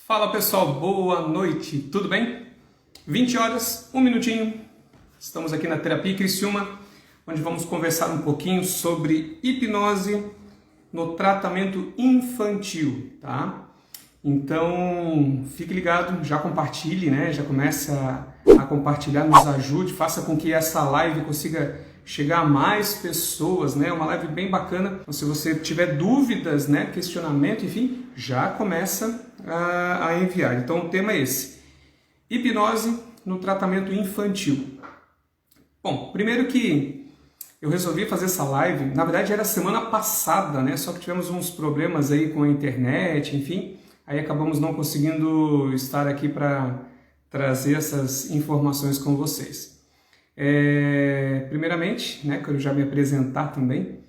Fala pessoal, boa noite, tudo bem? 20 horas, um minutinho, estamos aqui na Terapia Criciúma, onde vamos conversar um pouquinho sobre hipnose no tratamento infantil, tá? Então, fique ligado, já compartilhe, né? Já comece a compartilhar, nos ajude, faça com que essa live consiga chegar a mais pessoas, né? Uma live bem bacana. Então, se você tiver dúvidas, né? Questionamento, enfim, já começa a enviar. Então, o tema é esse: hipnose no tratamento infantil. Bom, primeiro que eu resolvi fazer essa live, na verdade era semana passada, né? Só que tivemos uns problemas aí com a internet, enfim, aí acabamos não conseguindo estar aqui para trazer essas informações com vocês. Primeiramente, né, quero já me apresentar também.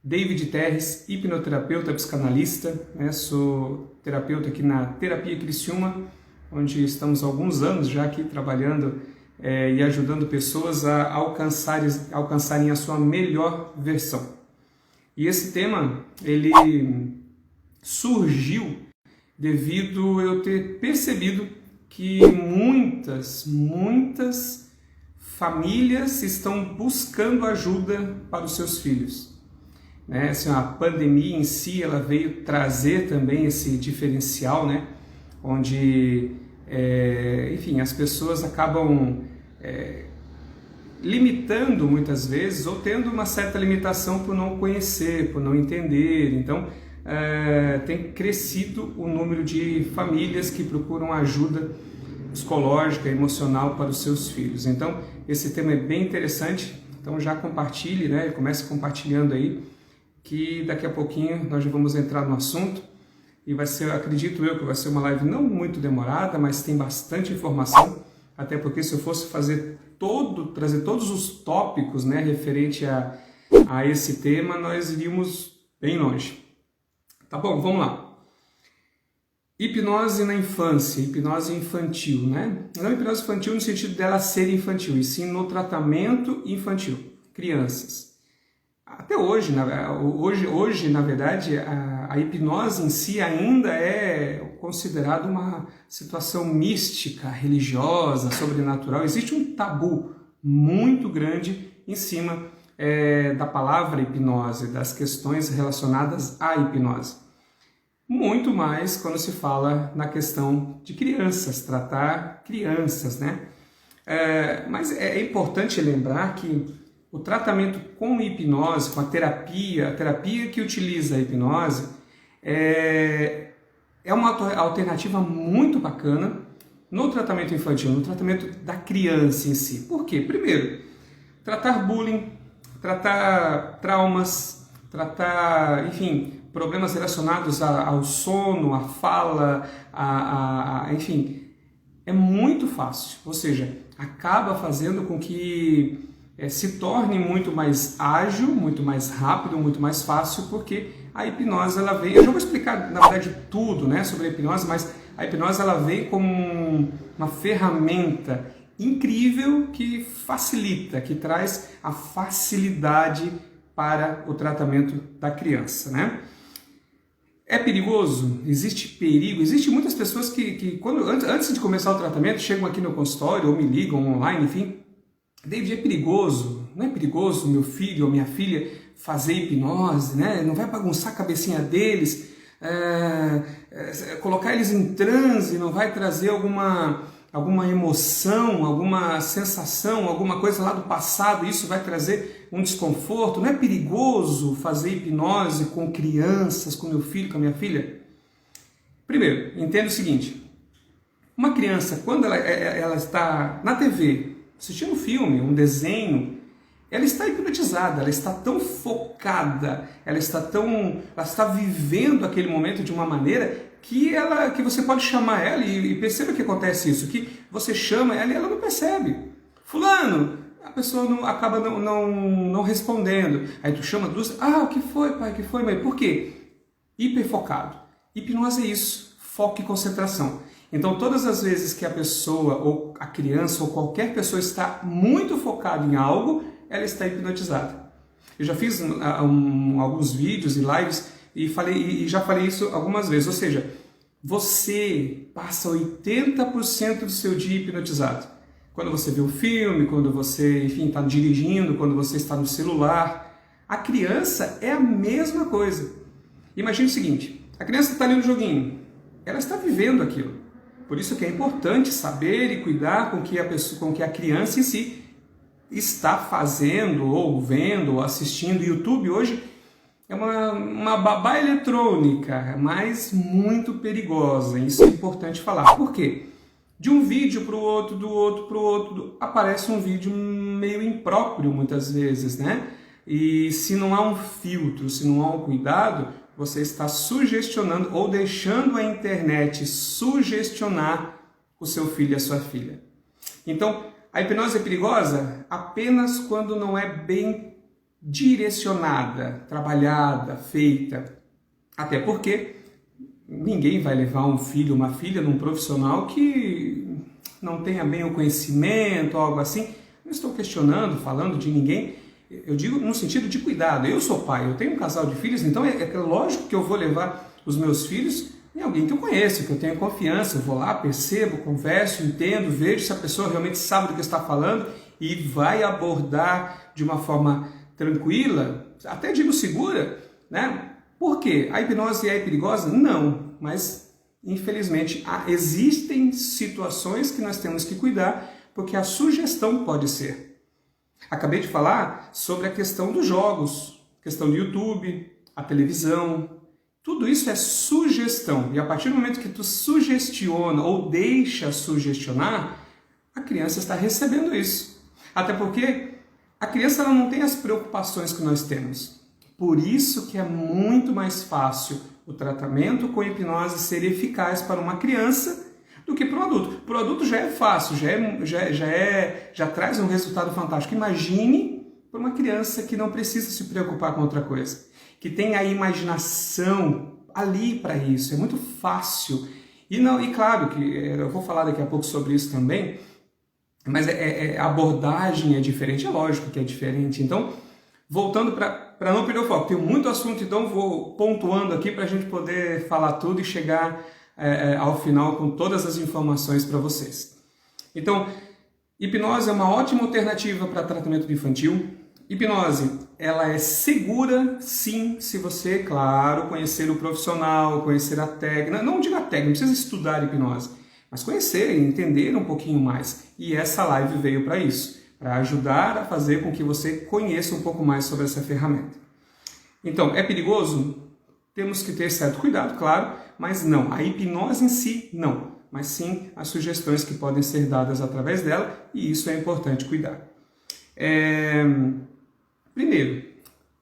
David Terres, hipnoterapeuta, psicanalista, né, sou terapeuta aqui na Terapia Criciúma, onde estamos há alguns anos já aqui trabalhando e ajudando pessoas a alcançarem a sua melhor versão. E esse tema, ele surgiu devido eu ter percebido que muitas famílias estão buscando ajuda para os seus filhos. Né? Assim, a pandemia em si, ela veio trazer também esse diferencial, né? Onde, enfim, as pessoas acabam limitando muitas vezes, ou tendo uma certa limitação por não conhecer, por não entender. Então, tem crescido o número de famílias que procuram ajuda psicológica, emocional para os seus filhos. Então, esse tema é bem interessante, então já compartilhe, né? Comece compartilhando aí, que daqui a pouquinho nós já vamos entrar no assunto e vai ser, acredito eu, que vai ser uma live não muito demorada, mas tem bastante informação, até porque se eu fosse trazer todos os tópicos, né, referente a esse tema, nós iríamos bem longe. Tá bom, vamos lá. Hipnose na infância, hipnose infantil, né? Não hipnose infantil no sentido dela ser infantil, e sim no tratamento infantil, crianças. Até hoje, na verdade, a hipnose em si ainda é considerada uma situação mística, religiosa, sobrenatural. Existe um tabu muito grande em cima da palavra hipnose, das questões relacionadas à hipnose. Muito mais quando se fala na questão de crianças, tratar crianças, né? Mas é importante lembrar que o tratamento com hipnose, com a terapia que utiliza a hipnose, é uma alternativa muito bacana no tratamento infantil, no tratamento da criança em si. Por quê? Primeiro, tratar bullying, tratar traumas, tratar, enfim, problemas relacionados ao sono, à fala, enfim, é muito fácil. Ou seja, acaba fazendo com que se torne muito mais ágil, muito mais rápido, muito mais fácil, porque a hipnose, ela vem... Eu já vou explicar, na verdade, tudo, né, sobre a hipnose, mas a hipnose, ela vem como uma ferramenta incrível que facilita, que traz a facilidade para o tratamento da criança, né? É perigoso? Existe perigo? Existem muitas pessoas que antes de começar o tratamento, chegam aqui no consultório ou me ligam online, enfim. David, é perigoso? Não é perigoso meu filho ou minha filha fazer hipnose, né? Não vai bagunçar a cabecinha deles? Colocar eles em transe não vai trazer alguma emoção, alguma sensação, alguma coisa lá do passado, isso vai trazer um desconforto? Não é perigoso fazer hipnose com crianças, com meu filho, com a minha filha? Primeiro, entenda o seguinte: uma criança, quando ela está na TV, assistindo um filme, um desenho, ela está hipnotizada, ela está tão focada, ela está vivendo aquele momento de uma maneira que você pode chamar ela, e perceba que acontece isso, que você chama ela e ela não percebe. Fulano, a pessoa acaba não respondendo. Aí tu chama duas, o que foi, pai, o que foi, mãe? Por quê? Hiperfocado. Hipnose é isso, foco e concentração. Então, todas as vezes que a pessoa, ou a criança, ou qualquer pessoa está muito focada em algo, ela está hipnotizada. Eu já fiz alguns vídeos e lives e já falei isso algumas vezes, ou seja, Você passa 80% do seu dia hipnotizado. Quando você vê o filme, quando você, enfim, está dirigindo, quando você está no celular. A criança é a mesma coisa. Imagine o seguinte, a criança está ali no joguinho, ela está vivendo aquilo. Por isso que é importante saber e cuidar com que a criança em si está fazendo, ou vendo, ou assistindo. YouTube hoje é uma babá eletrônica, mas muito perigosa. Isso é importante falar. Por quê? De um vídeo para o outro, do outro para o outro, aparece um vídeo meio impróprio muitas vezes, né? E se não há um filtro, se não há um cuidado, você está sugestionando ou deixando a internet sugestionar o seu filho e a sua filha. Então, a hipnose é perigosa apenas quando não é bem direcionada, trabalhada, feita. Até porque ninguém vai levar um filho ou uma filha num profissional que não tenha bem o conhecimento, algo assim. Não estou questionando, falando de ninguém. Eu digo no sentido de cuidado. Eu sou pai, eu tenho um casal de filhos, então é lógico que eu vou levar os meus filhos em alguém que eu conheço, que eu tenho confiança. Eu vou lá, percebo, converso, entendo, vejo se a pessoa realmente sabe do que está falando e vai abordar de uma forma tranquila, até digo segura, né? Por quê? A hipnose é perigosa? Não, mas infelizmente existem situações que nós temos que cuidar, porque a sugestão pode ser. Acabei de falar sobre a questão dos jogos, questão do YouTube, a televisão, tudo isso é sugestão. E a partir do momento que tu sugestiona ou deixa sugestionar, a criança está recebendo isso. Até porque a criança ela não tem as preocupações que nós temos. Por isso que é muito mais fácil o tratamento com hipnose ser eficaz para uma criança do que para um adulto. Para o adulto já é fácil, já traz um resultado fantástico. Imagine para uma criança que não precisa se preocupar com outra coisa, que tem a imaginação ali para isso. É muito fácil. E claro que eu vou falar daqui a pouco sobre isso também, mas a abordagem é diferente, é lógico que é diferente. Então, voltando para não perder o foco, tem muito assunto, então vou pontuando aqui para a gente poder falar tudo e chegar ao final com todas as informações para vocês. Então, hipnose é uma ótima alternativa para tratamento infantil. Hipnose, ela é segura, sim, se você, claro, conhecer o profissional, conhecer a técnica. Não digo a técnica, não precisa estudar hipnose, mas conhecer e entender um pouquinho mais. E essa live veio para isso, para ajudar a fazer com que você conheça um pouco mais sobre essa ferramenta. Então, é perigoso? Temos que ter certo cuidado, claro, mas não. A hipnose em si, não. Mas sim as sugestões que podem ser dadas através dela, e isso é importante cuidar. Primeiro,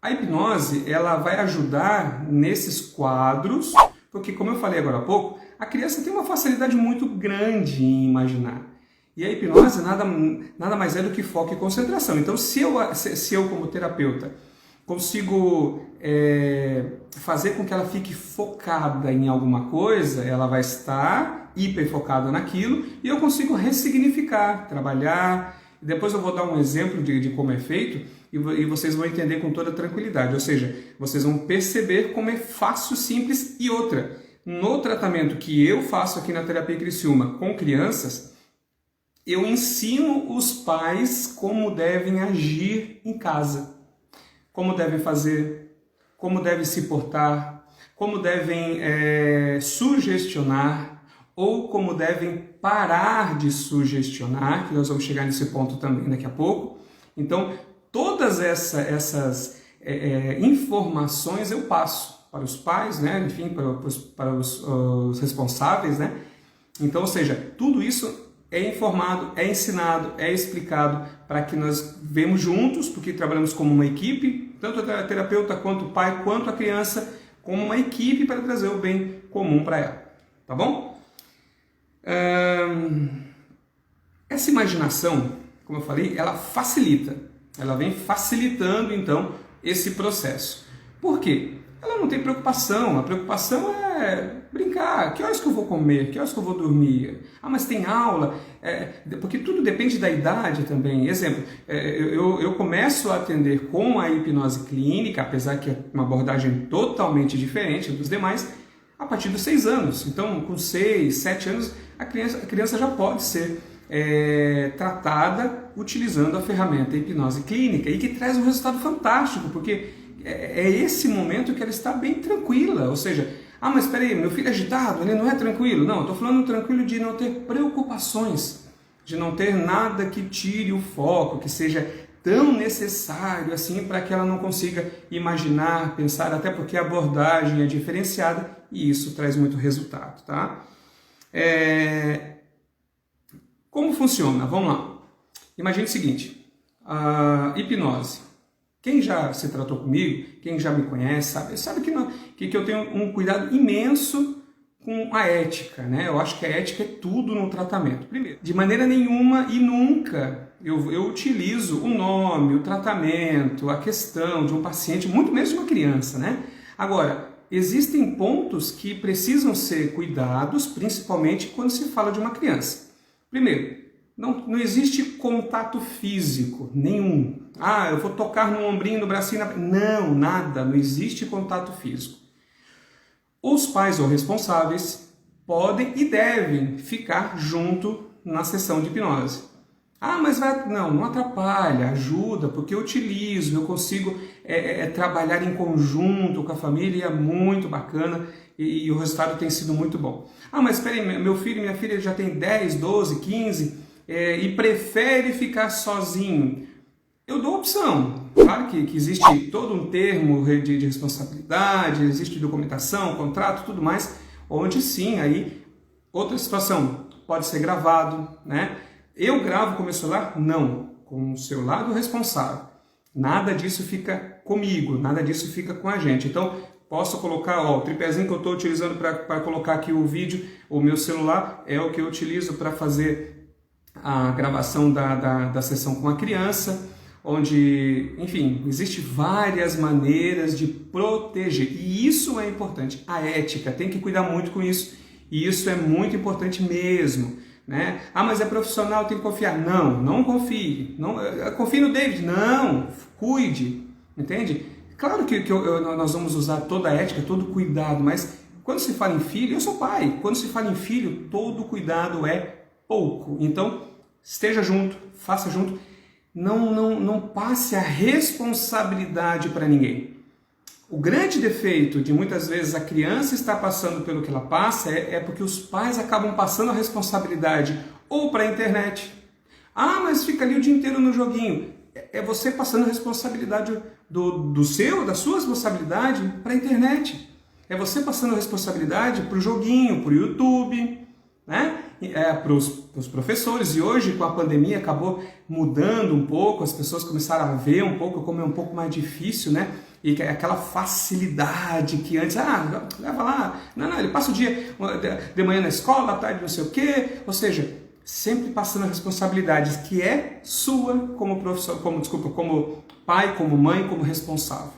a hipnose ela vai ajudar nesses quadros, porque como eu falei agora há pouco, a criança tem uma facilidade muito grande em imaginar. E a hipnose nada mais é do que foco e concentração. Então, se eu como terapeuta, consigo fazer com que ela fique focada em alguma coisa, ela vai estar hiperfocada naquilo e eu consigo ressignificar, trabalhar. Depois eu vou dar um exemplo de como é feito e vocês vão entender com toda tranquilidade. Ou seja, vocês vão perceber como é fácil, simples. E outra, no tratamento que eu faço aqui na Terapia Criciúma com crianças, eu ensino os pais como devem agir em casa, como devem fazer, como devem se portar, como devem sugestionar ou como devem parar de sugestionar, que nós vamos chegar nesse ponto também daqui a pouco. Então, todas essas informações eu passo para os pais, né? Enfim, para os responsáveis, né? Então, ou seja, tudo isso é informado, é ensinado, é explicado para que nós vemos juntos, porque trabalhamos como uma equipe, tanto a terapeuta quanto o pai, quanto a criança, como uma equipe para trazer o bem comum para ela. Tá bom? Essa imaginação, como eu falei, ela facilita. Ela vem facilitando, então, esse processo. Por quê? Ela não tem preocupação. A preocupação é brincar. Que horas que eu vou comer? Que horas que eu vou dormir? Ah, mas tem aula? Porque tudo depende da idade também. Exemplo, eu começo a atender com a hipnose clínica, apesar que é uma abordagem totalmente diferente dos demais, a partir dos 6 anos. Então, com 6, 7 anos, a criança já pode ser tratada utilizando a ferramenta hipnose clínica e que traz um resultado fantástico, porque é esse momento que ela está bem tranquila, ou seja, mas espera aí, meu filho é agitado, ele não é tranquilo. Não, estou falando tranquilo de não ter preocupações, de não ter nada que tire o foco, que seja tão necessário assim para que ela não consiga imaginar, pensar, até porque a abordagem é diferenciada e isso traz muito resultado, tá? Como funciona? Vamos lá. Imagine o seguinte, a hipnose. Quem já se tratou comigo, quem já me conhece, sabe que eu tenho um cuidado imenso com a ética, né? Eu acho que a ética é tudo no tratamento. Primeiro, de maneira nenhuma e nunca eu utilizo o nome, o tratamento, a questão de um paciente, muito menos de uma criança, né? Agora, existem pontos que precisam ser cuidados, principalmente quando se fala de uma criança. Primeiro, não existe contato físico nenhum. Eu vou tocar no ombrinho, no bracinho, não, nada, não existe contato físico. Os pais ou responsáveis podem e devem ficar junto na sessão de hipnose. Mas não atrapalha, ajuda, porque eu utilizo, eu consigo trabalhar em conjunto com a família e é muito bacana e o resultado tem sido muito bom. Mas espera aí, meu filho e minha filha já tem 10, 12, 15 e prefere ficar sozinho. Eu dou opção. Claro que existe todo um termo de responsabilidade, existe documentação, contrato, tudo mais, onde sim, aí, outra situação, pode ser gravado, né? Eu gravo com o meu celular? Não, com o celular do responsável. Nada disso fica comigo, nada disso fica com a gente. Então, posso colocar, o tripézinho que eu estou utilizando para colocar aqui o vídeo, o meu celular é o que eu utilizo para fazer a gravação da sessão com a criança, onde, enfim, existem várias maneiras de proteger. E isso é importante. A ética, tem que cuidar muito com isso. E isso é muito importante mesmo, né? Mas é profissional, tem que confiar. Não confie. Não, confie no David. Não, cuide. Entende? Claro que nós vamos usar toda a ética, todo o cuidado, mas quando se fala em filho, eu sou pai. Quando se fala em filho, todo cuidado é pouco. Então, esteja junto, faça junto. Não passe a responsabilidade para ninguém. O grande defeito de muitas vezes a criança estar passando pelo que ela passa é porque os pais acabam passando a responsabilidade ou para a internet. Mas fica ali o dia inteiro no joguinho. É você passando a responsabilidade da sua responsabilidade para a internet. É você passando a responsabilidade para o joguinho, para o YouTube, né? Para os professores. E hoje, com a pandemia, acabou mudando um pouco, as pessoas começaram a ver um pouco como é um pouco mais difícil, né? E aquela facilidade que antes, leva lá, não, ele passa o dia de manhã na escola, à tarde não sei o quê, ou seja, sempre passando a responsabilidade que é sua como professor, como pai, como mãe, como responsável.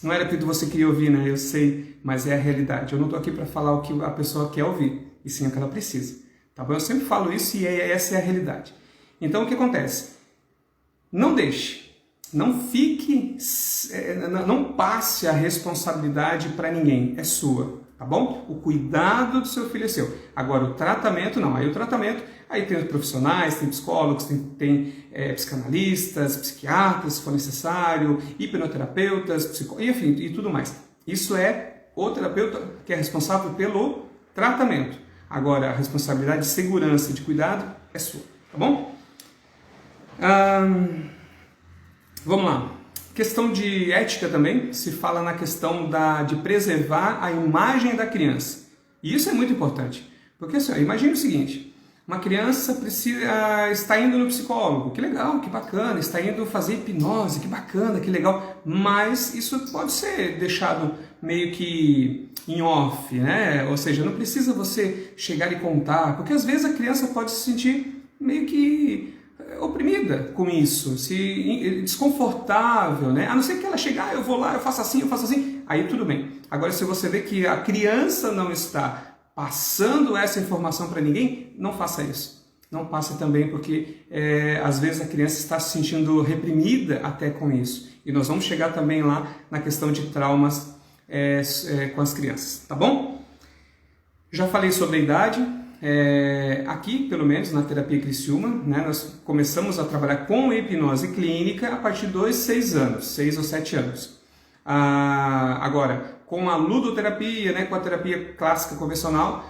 Não era o que você queria ouvir, né? Eu sei, mas é a realidade. Eu não estou aqui para falar o que a pessoa quer ouvir, e sim o que ela precisa. Tá bom? Eu sempre falo isso e essa é a realidade. Então, o que acontece? Não deixe, não fique, não passe a responsabilidade para ninguém, é sua, tá bom? O cuidado do seu filho é seu. Agora, o tratamento não. Aí tem os profissionais, tem psicólogos, tem psicanalistas, psiquiatras, se for necessário, hipnoterapeutas, enfim, e tudo mais. Isso é o terapeuta que é responsável pelo tratamento. Agora, a responsabilidade de segurança e de cuidado é sua, tá bom? Vamos lá. Questão de ética também, se fala na questão de preservar a imagem da criança. E isso é muito importante. Porque assim, imagine o seguinte, uma criança está indo no psicólogo, que legal, que bacana, está indo fazer hipnose, que bacana, que legal, mas isso pode ser deixado meio que em off, né? Ou seja, não precisa você chegar e contar, porque às vezes a criança pode se sentir meio que oprimida com isso, desconfortável, né? A não ser que ela chegar, eu vou lá, eu faço assim, aí tudo bem. Agora, se você vê que a criança não está passando essa informação para ninguém, não faça isso. Não passe também, porque às vezes a criança está se sentindo reprimida até com isso. E nós vamos chegar também lá na questão de traumas com as crianças, tá bom? Já falei sobre a idade. Aqui, pelo menos na terapia Criciúma, né, nós começamos a trabalhar com hipnose clínica a partir dos 6 anos, 6 ou 7 anos. Agora, com a ludoterapia, né, com a terapia clássica convencional,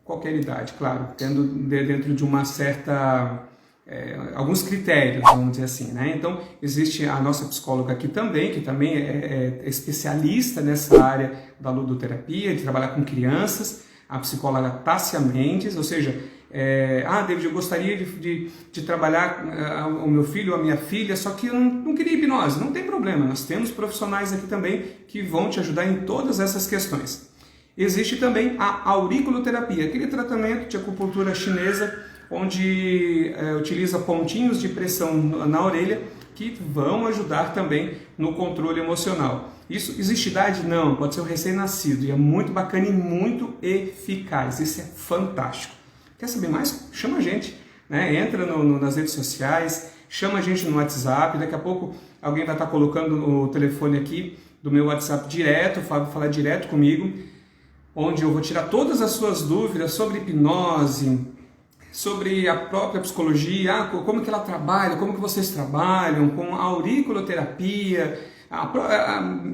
qualquer idade, claro, tendo dentro de uma certa... alguns critérios, vamos dizer assim, né? Então, existe a nossa psicóloga aqui também, que também é especialista nessa área da ludoterapia, de trabalhar com crianças, a psicóloga Tássia Mendes, ou seja, David, eu gostaria de trabalhar o meu filho ou a minha filha, só que eu não queria hipnose. Não tem problema, nós temos profissionais aqui também que vão te ajudar em todas essas questões. Existe também a auriculoterapia, aquele tratamento de acupuntura chinesa, onde utiliza pontinhos de pressão na orelha que vão ajudar também no controle emocional. Isso existe idade? Não, pode ser um recém-nascido e é muito bacana e muito eficaz. Isso é fantástico. Quer saber mais? Chama a gente, né? Entra nas redes sociais, chama a gente no WhatsApp. Daqui a pouco alguém vai estar colocando o telefone aqui do meu WhatsApp direto, o Fábio vai falar direto comigo, onde eu vou tirar todas as suas dúvidas sobre hipnose, sobre a própria psicologia, como que ela trabalha, como que vocês trabalham, com a auriculoterapia,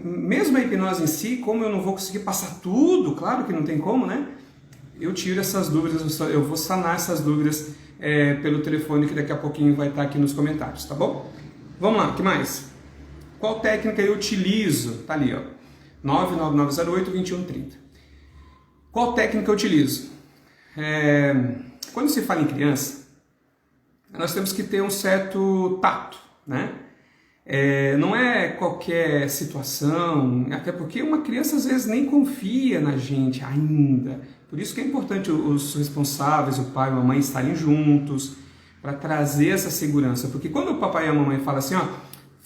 mesmo a hipnose em si, como eu não vou conseguir passar tudo, claro que não tem como, né? Eu tiro essas dúvidas, eu vou sanar essas dúvidas pelo telefone que daqui a pouquinho vai estar aqui nos comentários, tá bom? Vamos lá, o que mais? Qual técnica eu utilizo? Tá ali, ó, 99908-2130. Qual técnica eu utilizo? Quando se fala em criança, nós temos que ter um certo tato, né? Não é qualquer situação, até porque uma criança às vezes nem confia na gente ainda. Por isso que é importante os responsáveis, o pai e a mamãe estarem juntos, para trazer essa segurança. Porque quando o papai e a mamãe falam assim, ó,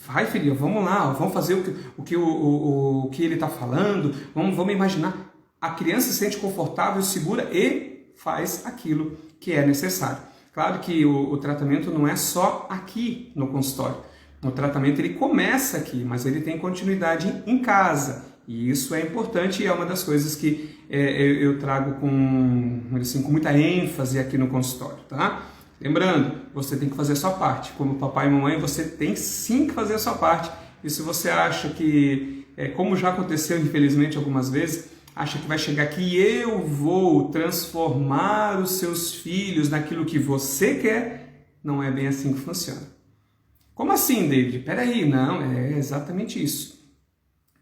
vai filho, vamos lá, vamos fazer o que ele está falando, vamos imaginar. A criança se sente confortável, segura e faz aquilo que é necessário. Claro que o tratamento não é só aqui no consultório. O tratamento ele começa aqui, mas ele tem continuidade em casa. E isso é importante e é uma das coisas que eu trago com muita ênfase aqui no consultório, tá? Lembrando, você tem que fazer a sua parte. Como papai e mamãe, você tem sim que fazer a sua parte. E se você acha que, como já aconteceu infelizmente algumas vezes, acha que vai chegar aqui e eu vou transformar os seus filhos naquilo que você quer, não é bem assim que funciona. Como assim, David? Peraí, não, é exatamente isso.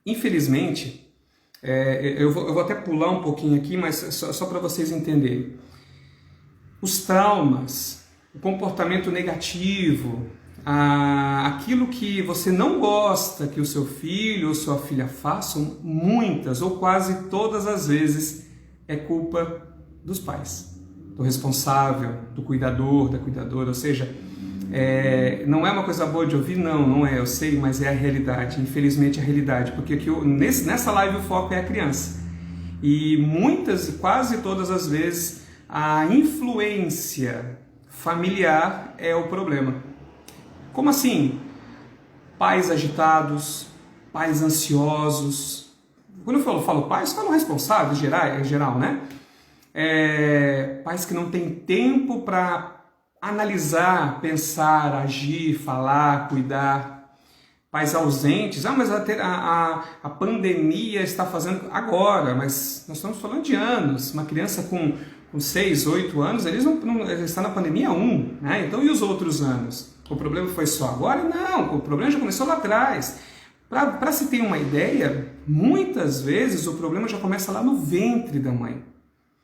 Infelizmente, eu vou até pular um pouquinho aqui, mas só para vocês entenderem. Os traumas, o comportamento negativo, aquilo que você não gosta que o seu filho ou sua filha façam, muitas ou quase todas as vezes é culpa dos pais, do responsável, do cuidador, da cuidadora, ou seja, não é uma coisa boa de ouvir? Não é, eu sei, mas é a realidade, infelizmente é a realidade, porque aqui, nessa live o foco é a criança. E muitas e quase todas as vezes a influência familiar é o problema. Como assim? Pais agitados, pais ansiosos. Quando eu falo pais, eu falo responsáveis em geral, né? Pais que não têm tempo para analisar, pensar, agir, falar, cuidar. Pais ausentes. Mas a pandemia está fazendo agora, mas nós estamos falando de anos. Uma criança com 6, 8 anos, eles estão na pandemia 1, né? Então, e os outros anos? O problema foi só agora? Não, o problema já começou lá atrás. Para se ter uma ideia, muitas vezes o problema já começa lá no ventre da mãe.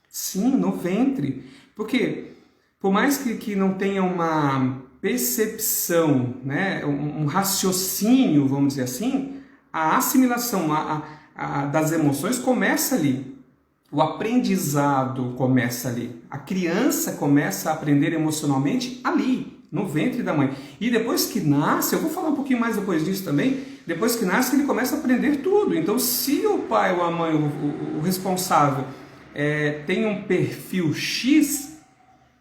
Sim, no ventre. Porque, por mais que não tenha uma percepção, né, um raciocínio, vamos dizer assim, a assimilação das emoções começa ali. O aprendizado começa ali. A criança começa a aprender emocionalmente ali, no ventre da mãe. E depois que nasce, eu vou falar um pouquinho mais depois disso também, depois que nasce ele começa a aprender tudo. Então se o pai ou a mãe, o responsável, tem um perfil X,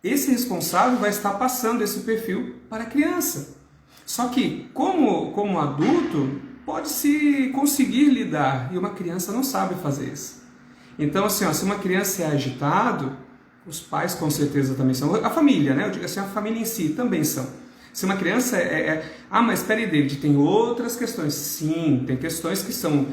esse responsável vai estar passando esse perfil para a criança. Só que, como adulto, pode-se conseguir lidar, e uma criança não sabe fazer isso. Então, assim, ó, se uma criança é agitado, os pais com certeza também são. A família, né? Eu digo assim, a família em si também são. Se uma criança Ah, mas espere, David, tem outras questões. Sim, tem questões que são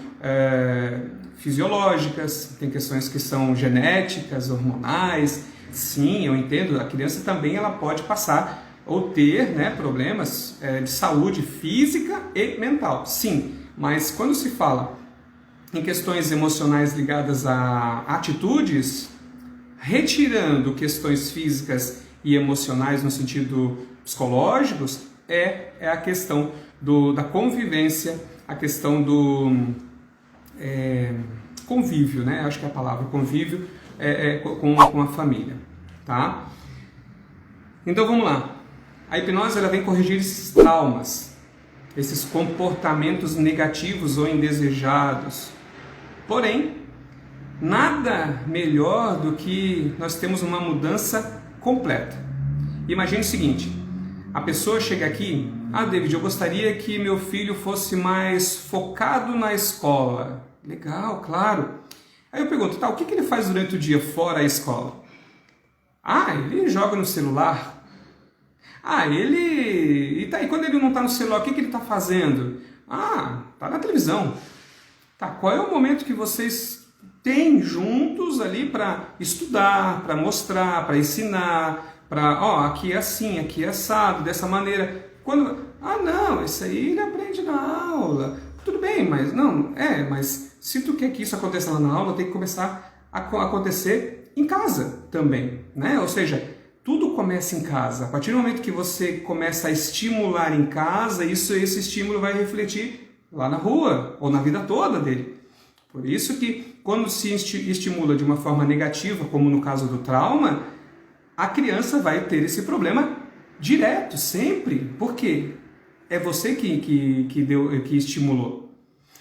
fisiológicas, tem questões que são genéticas, hormonais. Sim, eu entendo. A criança também ela pode passar ou ter, né, problemas de saúde física e mental. Sim, mas quando se fala em questões emocionais ligadas a atitudes, retirando questões físicas e emocionais no sentido psicológicos, é a questão da convivência, a questão do convívio, né? Acho que é a palavra convívio com a família, tá? Então vamos lá. A hipnose ela vem corrigir esses traumas, esses comportamentos negativos ou indesejados. Porém, nada melhor do que nós temos uma mudança completa. Imagine o seguinte, a pessoa chega aqui, David, eu gostaria que meu filho fosse mais focado na escola. Legal, claro. Aí eu pergunto, tá, o que ele faz durante o dia fora a escola? Ele joga no celular. E quando ele não está no celular, o que ele está fazendo? Tá na televisão. Tá, qual é o momento que vocês têm juntos ali para estudar, para mostrar, para ensinar, aqui é assim, aqui é assado, dessa maneira. Não, isso aí ele aprende na aula. Tudo bem, mas se tu quer que isso aconteça lá na aula, tem que começar a acontecer em casa também, né? Ou seja, tudo começa em casa. A partir do momento que você começa a estimular em casa, esse estímulo vai refletir lá na rua ou na vida toda dele. Por isso que quando se estimula de uma forma negativa, como no caso do trauma, a criança vai ter esse problema direto, sempre. Por quê? É você que estimulou.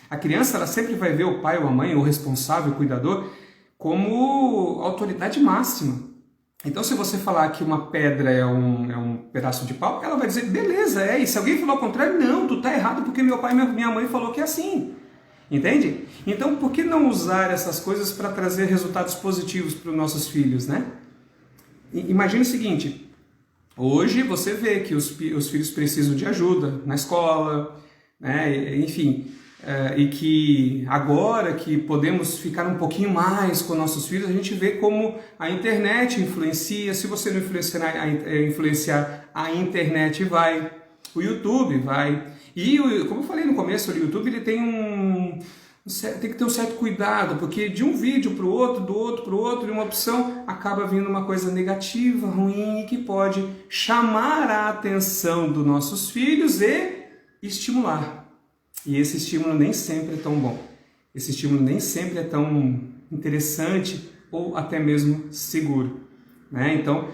A criança ela sempre vai ver o pai ou a mãe, o responsável, o cuidador, como autoridade máxima. Então, se você falar que uma pedra é um pedaço de pau, ela vai dizer, beleza, e se alguém falar o contrário, não, tu tá errado porque meu pai e minha mãe falou que é assim. Entende? Então, por que não usar essas coisas para trazer resultados positivos para os nossos filhos, né? Imagine o seguinte, hoje você vê que os filhos precisam de ajuda na escola, né? Enfim, e que agora que podemos ficar um pouquinho mais com nossos filhos, a gente vê como a internet influencia. Se você não influenciar, a internet vai, o YouTube vai. E, como eu falei no começo, o YouTube ele tem que ter um certo cuidado, porque de um vídeo para o outro, do outro para o outro, de uma opção, acaba vindo uma coisa negativa, ruim, que pode chamar a atenção dos nossos filhos e estimular. E esse estímulo nem sempre é tão bom. Esse estímulo nem sempre é tão interessante ou até mesmo seguro, né? Então,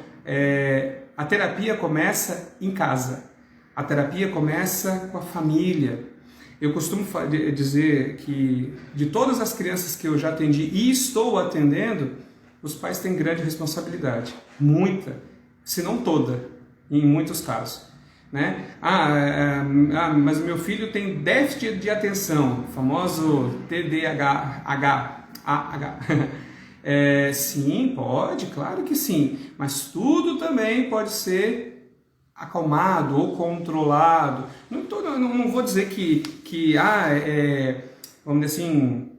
a terapia começa em casa. A terapia começa com a família. Eu costumo dizer que de todas as crianças que eu já atendi e estou atendendo, os pais têm grande responsabilidade. Muita, se não toda, em muitos casos. Né? Mas o meu filho tem déficit de atenção, famoso TDAH. Sim, pode, claro que sim, mas tudo também pode ser acalmado ou controlado. Não vou dizer vamos dizer assim,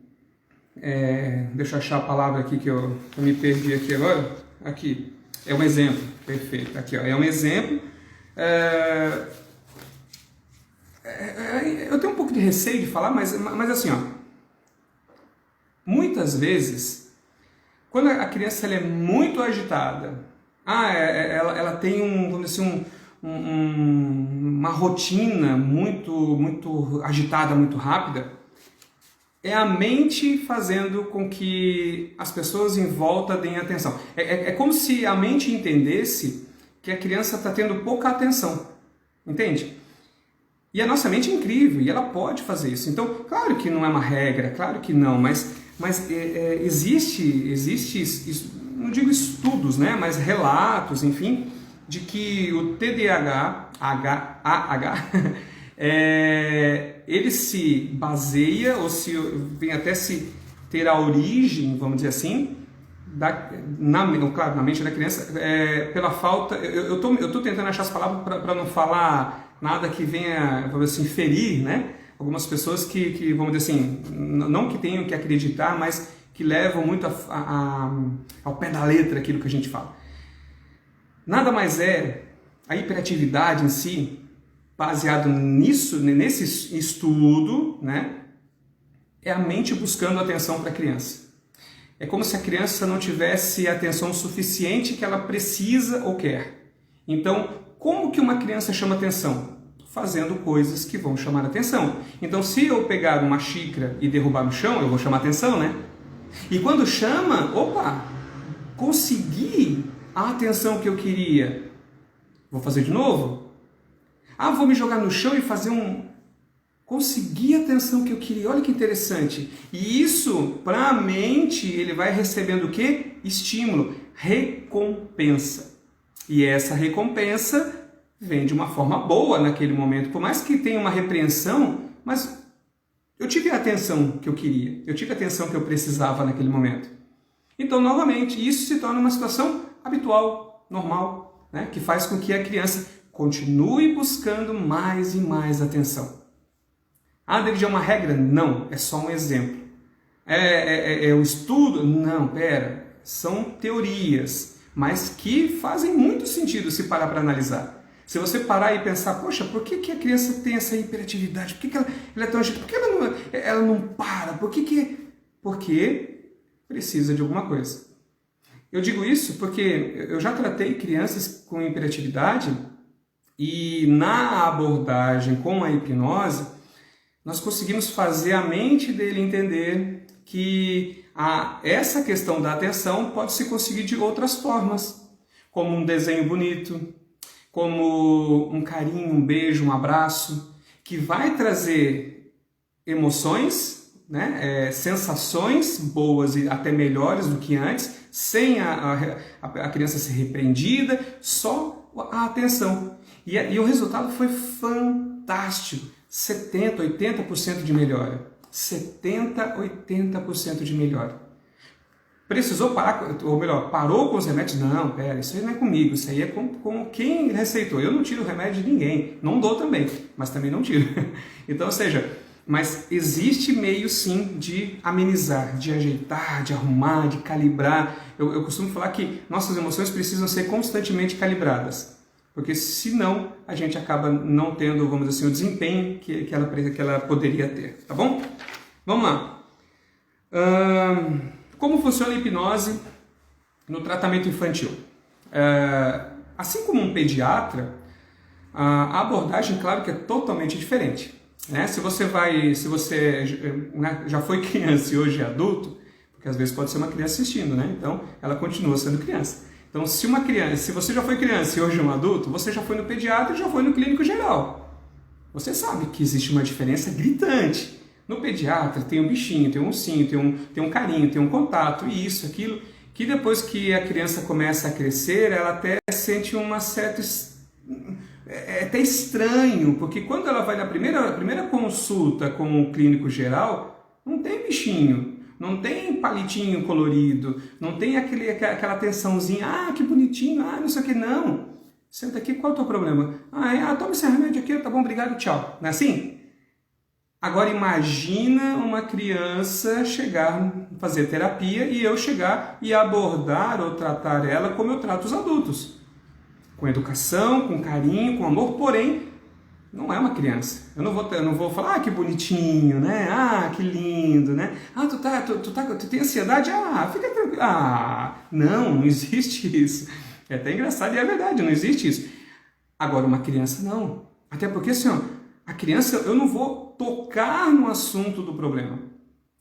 deixa eu achar a palavra aqui que eu me perdi aqui agora. Aqui, é um exemplo, perfeito, aqui, ó, é um exemplo. Eu tenho um pouco de receio de falar, mas assim, ó, muitas vezes, quando a criança ela é muito agitada, ela tem vamos dizer assim, uma rotina muito agitada, muito rápida, é a mente fazendo com que as pessoas em volta deem atenção. É como se a mente entendesse que a criança está tendo pouca atenção, entende? E a nossa mente é incrível e ela pode fazer isso. Então, claro que não é uma regra, claro que não, mas existe, não digo estudos, né, mas relatos, enfim, de que o TDAH, ele se baseia, ou vem até se ter a origem, vamos dizer assim, claro, na mente da criança, pela falta. Eu tô tentando achar as palavras para não falar nada que venha, vamos dizer assim, ferir, né? Algumas pessoas que, vamos dizer assim, não que tenham que acreditar, mas que levam muito ao pé da letra aquilo que a gente fala. Nada mais é a hiperatividade em si, baseado nesse estudo, né? É a mente buscando atenção para a criança. É como se a criança não tivesse a atenção suficiente que ela precisa ou quer. Então, como que uma criança chama atenção? Fazendo coisas que vão chamar atenção. Então, se eu pegar uma xícara e derrubar no chão, eu vou chamar atenção, né? E quando chama, opa, consegui a atenção que eu queria. Vou fazer de novo? Vou me jogar no chão e fazer consegui a atenção que eu queria. Olha que interessante. E isso, para a mente, ele vai recebendo o quê? Estímulo, recompensa. E essa recompensa vem de uma forma boa naquele momento. Por mais que tenha uma repreensão, mas eu tive a atenção que eu queria. Eu tive a atenção que eu precisava naquele momento. Então, novamente, isso se torna uma situação habitual, normal, né? Que faz com que a criança continue buscando mais e mais atenção. David, é uma regra? Não, é só um exemplo. É um estudo? Não, são teorias, mas que fazem muito sentido se parar para analisar. Se você parar e pensar, poxa, por que a criança tem essa hiperatividade? Por que ela é tão agitada? Por que ela não para? Porque precisa de alguma coisa. Eu digo isso porque eu já tratei crianças com hiperatividade e na abordagem com a hipnose, nós conseguimos fazer a mente dele entender que essa questão da atenção pode se conseguir de outras formas, como um desenho bonito, como um carinho, um beijo, um abraço, que vai trazer emoções, né? Sensações boas e até melhores do que antes, sem a criança ser repreendida, só a atenção. E o resultado foi fantástico. 70%, 80% de melhora. 70%, 80% de melhora. Precisou parar, ou melhor, parou com os remédios? Não, isso aí não é comigo, isso aí é com quem receitou. Eu não tiro o remédio de ninguém, não dou também, mas também não tiro. Então, ou seja, mas existe meio sim de amenizar, de ajeitar, de arrumar, de calibrar. Eu costumo falar que nossas emoções precisam ser constantemente calibradas. Porque senão a gente acaba não tendo, vamos dizer assim, o desempenho que ela poderia ter, tá bom? Vamos lá. Como funciona a hipnose no tratamento infantil? Assim como um pediatra, a abordagem, claro que é totalmente diferente. Né? Se você já foi criança e hoje é adulto, porque às vezes pode ser uma criança assistindo, né? Então ela continua sendo criança. Então, se você já foi criança e hoje é um adulto, você já foi no pediatra e já foi no clínico geral. Você sabe que existe uma diferença gritante. No pediatra tem um bichinho, tem um ursinho, tem um carinho, tem um contato, isso, aquilo, que depois que a criança começa a crescer, ela até sente uma certa... É até estranho, porque quando ela vai na primeira consulta com o clínico geral, não tem bichinho. Não tem palitinho colorido, não tem aquela atençãozinha, que bonitinho, não sei o que, não. Senta aqui, qual é o teu problema? Toma esse remédio aqui, tá bom, obrigado, tchau. Não é assim? Agora imagina uma criança chegar, fazer terapia e eu chegar e abordar ou tratar ela como eu trato os adultos. Com educação, com carinho, com amor, porém, não é uma criança. Eu não vou falar, que bonitinho, né? Que lindo, né? Tu tem ansiedade? Fica tranquilo. Não existe isso. É até engraçado e é verdade, não existe isso. Agora, uma criança não. Até porque, assim, a criança, eu não vou tocar no assunto do problema.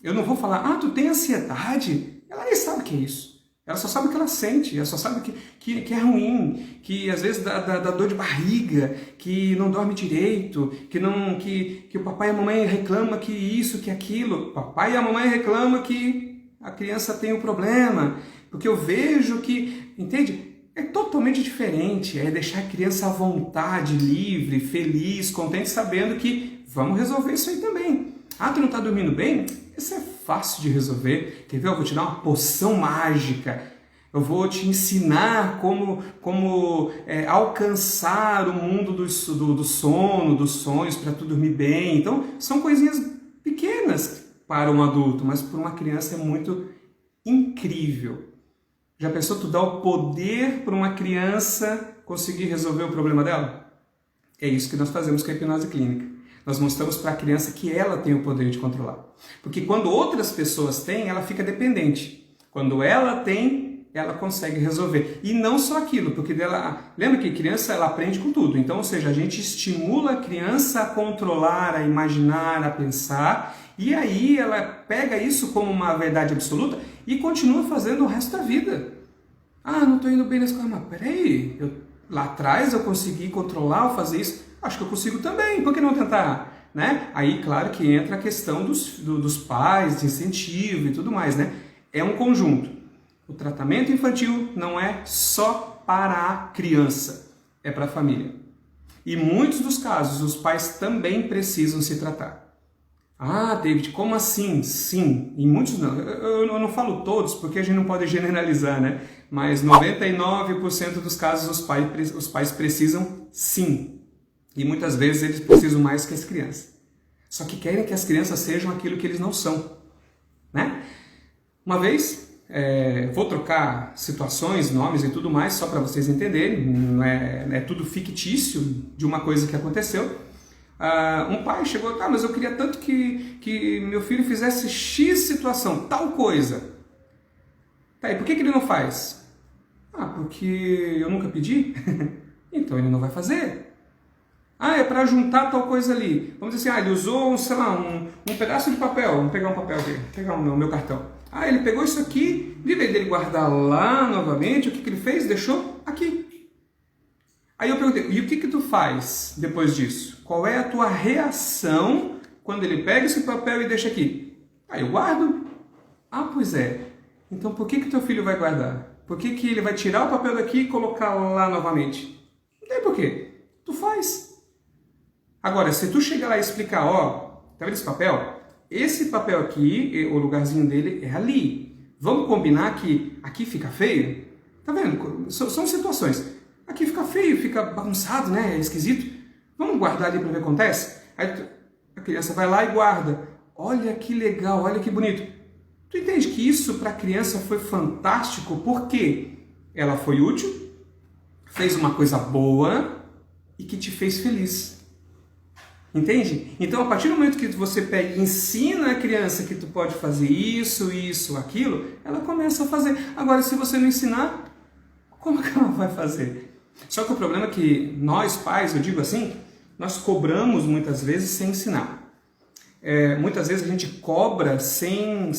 Eu não vou falar, tu tem ansiedade? Ela nem sabe o que é isso. Ela só sabe o que ela sente, ela só sabe que é ruim, que às vezes dá dor de barriga, que não dorme direito, que o papai e a mamãe reclamam que isso, que aquilo. O papai e a mamãe reclamam que a criança tem um problema, porque eu vejo que, entende? É totalmente diferente, é deixar a criança à vontade, livre, feliz, contente, sabendo que vamos resolver isso aí também. Tu não está dormindo bem? Isso é fácil de resolver. Quer ver? Eu vou te dar uma poção mágica. Eu vou te ensinar como alcançar o mundo do sono, dos sonhos, para tu dormir bem. Então, são coisinhas pequenas para um adulto, mas para uma criança é muito incrível. Já pensou tu dar o poder para uma criança conseguir resolver o problema dela? É isso que nós fazemos com a hipnose clínica. Nós mostramos para a criança que ela tem o poder de controlar. Porque quando outras pessoas têm, ela fica dependente. Quando ela tem, ela consegue resolver. E não só aquilo, porque lembra que criança ela aprende com tudo. Então, ou seja, a gente estimula a criança a controlar, a imaginar, a pensar, e aí ela pega isso como uma verdade absoluta e continua fazendo o resto da vida. Ah, não estou indo bem na escola, mas peraí, lá atrás eu consegui controlar ou fazer isso, acho que eu consigo também, por que não tentar? Né? Aí, claro que entra a questão dos pais, de incentivo e tudo mais, né? É um conjunto. O tratamento infantil não é só para a criança, é para a família. E em muitos dos casos, os pais também precisam se tratar. Ah, David, como assim? Sim, em muitos não. Eu não falo todos, porque a gente não pode generalizar, né? Mas 99% dos casos os pais precisam sim. E muitas vezes eles precisam mais que as crianças. Só que querem que as crianças sejam aquilo que eles não são, né? Uma vez... vou trocar situações, nomes e tudo mais, só para vocês entenderem, não é tudo fictício de uma coisa que aconteceu. Um pai chegou, mas eu queria tanto que meu filho fizesse X situação, tal coisa. Tá, e por que ele não faz? Porque eu nunca pedi? Então ele não vai fazer. É para juntar tal coisa ali. Vamos dizer assim, ele usou, sei lá, um pedaço de papel. Vamos pegar um papel aqui, pegar o meu cartão. Ele pegou isso aqui, em vez dele guardar lá novamente, o que ele fez? Deixou aqui. Aí eu perguntei, e o que tu faz depois disso? Qual é a tua reação quando ele pega esse papel e deixa aqui? Eu guardo. Pois é. Então por que teu filho vai guardar? Por que ele vai tirar o papel daqui e colocar lá novamente? Não tem por quê. Tu faz. Agora, se tu chegar lá e explicar, tá vendo esse papel? Esse papel aqui, o lugarzinho dele é ali. Vamos combinar que aqui fica feio? Tá vendo? São situações. Aqui fica feio, fica bagunçado, né? É esquisito. Vamos guardar ali para ver o que acontece? Aí a criança vai lá e guarda. Olha que legal, olha que bonito. Tu entende que isso para a criança foi fantástico porque ela foi útil, fez uma coisa boa e que te fez feliz. Entende? Então, a partir do momento que você pega e ensina a criança que tu pode fazer isso, aquilo, ela começa a fazer. Agora, se você não ensinar, como que ela vai fazer? Só que o problema é que nós, pais, eu digo assim, nós cobramos muitas vezes sem ensinar. Muitas vezes a gente cobra sem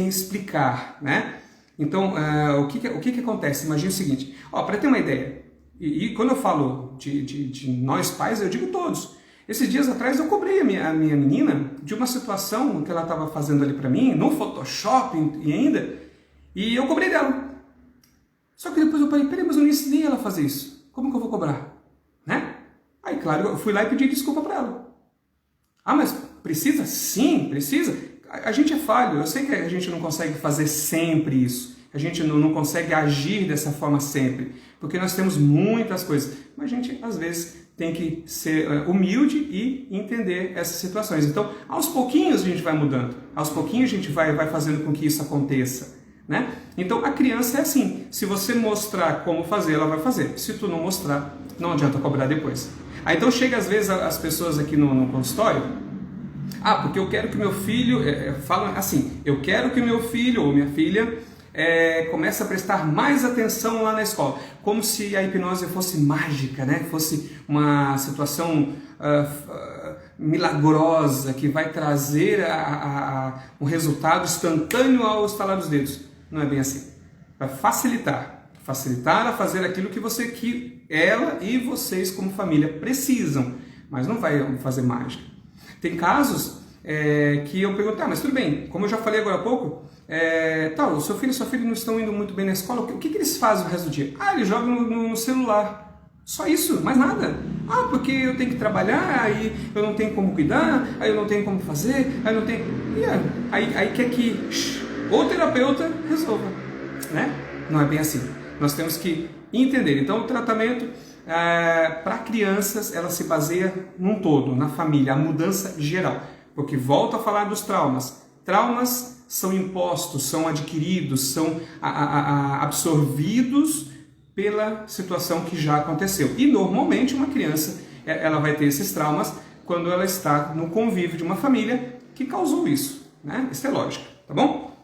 explicar, né? Então, o que acontece? Imagina o seguinte, para ter uma ideia, e quando eu falo de nós pais, eu digo todos. Esses dias atrás eu cobrei a minha menina de uma situação que ela estava fazendo ali para mim, no Photoshop e eu cobrei dela. Só que depois eu parei, mas eu não ensinei ela a fazer isso. Como que eu vou cobrar? Né? Aí, claro, eu fui lá e pedi desculpa para ela. Mas precisa? Sim, precisa. A gente é falho, eu sei que a gente não consegue fazer sempre isso. A gente não consegue agir dessa forma sempre, porque nós temos muitas coisas. Mas a gente, às vezes, tem que ser humilde e entender essas situações. Então, aos pouquinhos a gente vai mudando. Aos pouquinhos a gente vai fazendo com que isso aconteça. Né? Então, a criança é assim. Se você mostrar como fazer, ela vai fazer. Se tu não mostrar, não adianta cobrar depois. Então, chega às vezes as pessoas aqui no consultório... porque eu quero que meu filho... falam assim, eu quero que meu filho ou minha filha... começa a prestar mais atenção lá na escola, como se a hipnose fosse mágica, né? Fosse uma situação milagrosa que vai trazer um resultado instantâneo ao estalar dos dedos. Não é bem assim. Vai facilitar a fazer aquilo que ela e vocês como família precisam, mas não vai fazer mágica. Tem casos que eu pergunto, mas tudo bem, como eu já falei agora há pouco, o seu filho e sua filha não estão indo muito bem na escola, o que eles fazem o resto do dia? Eles jogam no celular. Só isso, mais nada. Ah, porque eu tenho que trabalhar, aí eu não tenho como cuidar, aí eu não tenho como fazer, aí eu não tenho... Aí quer que o terapeuta resolva, né? Não é bem assim. Nós temos que entender. Então, o tratamento para crianças, ela se baseia num todo, na família, a mudança geral. Porque volto a falar dos traumas. Traumas são impostos, são adquiridos, são absorvidos pela situação que já aconteceu. E normalmente uma criança ela vai ter esses traumas quando ela está no convívio de uma família que causou isso, né? Isso é lógico, tá bom?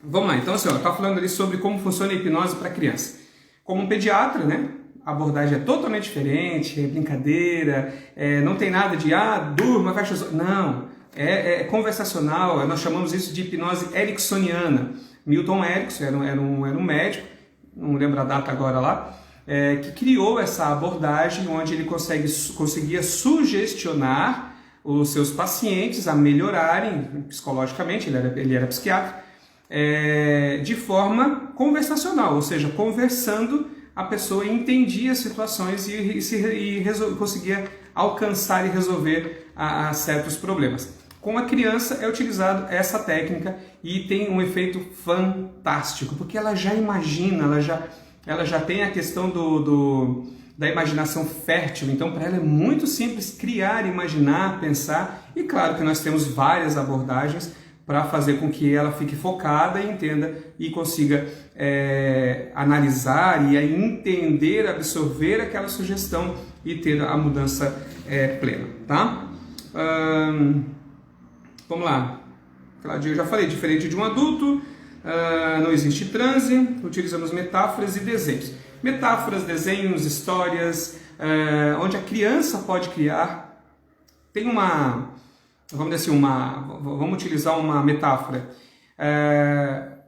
Vamos lá, então assim, eu estava falando ali sobre como funciona a hipnose para criança. Como um pediatra, né? A abordagem é totalmente diferente, é brincadeira, não tem nada de durma, fecha os olhos. Não, é conversacional, nós chamamos isso de hipnose ericksoniana. Milton Erickson era um médico, não lembro a data agora lá, que criou essa abordagem onde ele conseguia sugestionar os seus pacientes a melhorarem psicologicamente, ele era psiquiatra, de forma conversacional, ou seja, conversando, a pessoa entendia as situações e conseguia alcançar e resolver certos problemas. Com a criança é utilizado essa técnica e tem um efeito fantástico, porque ela já imagina, ela já tem a questão da imaginação fértil, então para ela é muito simples criar, imaginar, pensar, e claro que nós temos várias abordagens para fazer com que ela fique focada e entenda e consiga analisar e entender, absorver aquela sugestão e ter a mudança plena, tá? Vamos lá. Eu já falei, diferente de um adulto, não existe transe, utilizamos metáforas e desenhos. Metáforas, desenhos, histórias, onde a criança pode criar. Tem vamos dizer assim, vamos utilizar uma metáfora.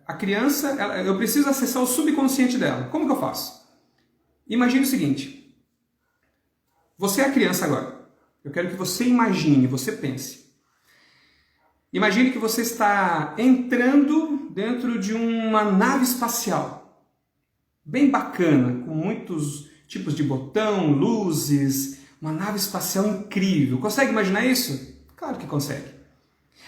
A criança, eu preciso acessar o subconsciente dela. Como que eu faço? Imagine o seguinte. Você é a criança agora. Eu quero que você imagine, você pense. Imagine que você está entrando dentro de uma nave espacial. Bem bacana, com muitos tipos de botão, luzes, uma nave espacial incrível. Consegue imaginar isso? Claro que consegue.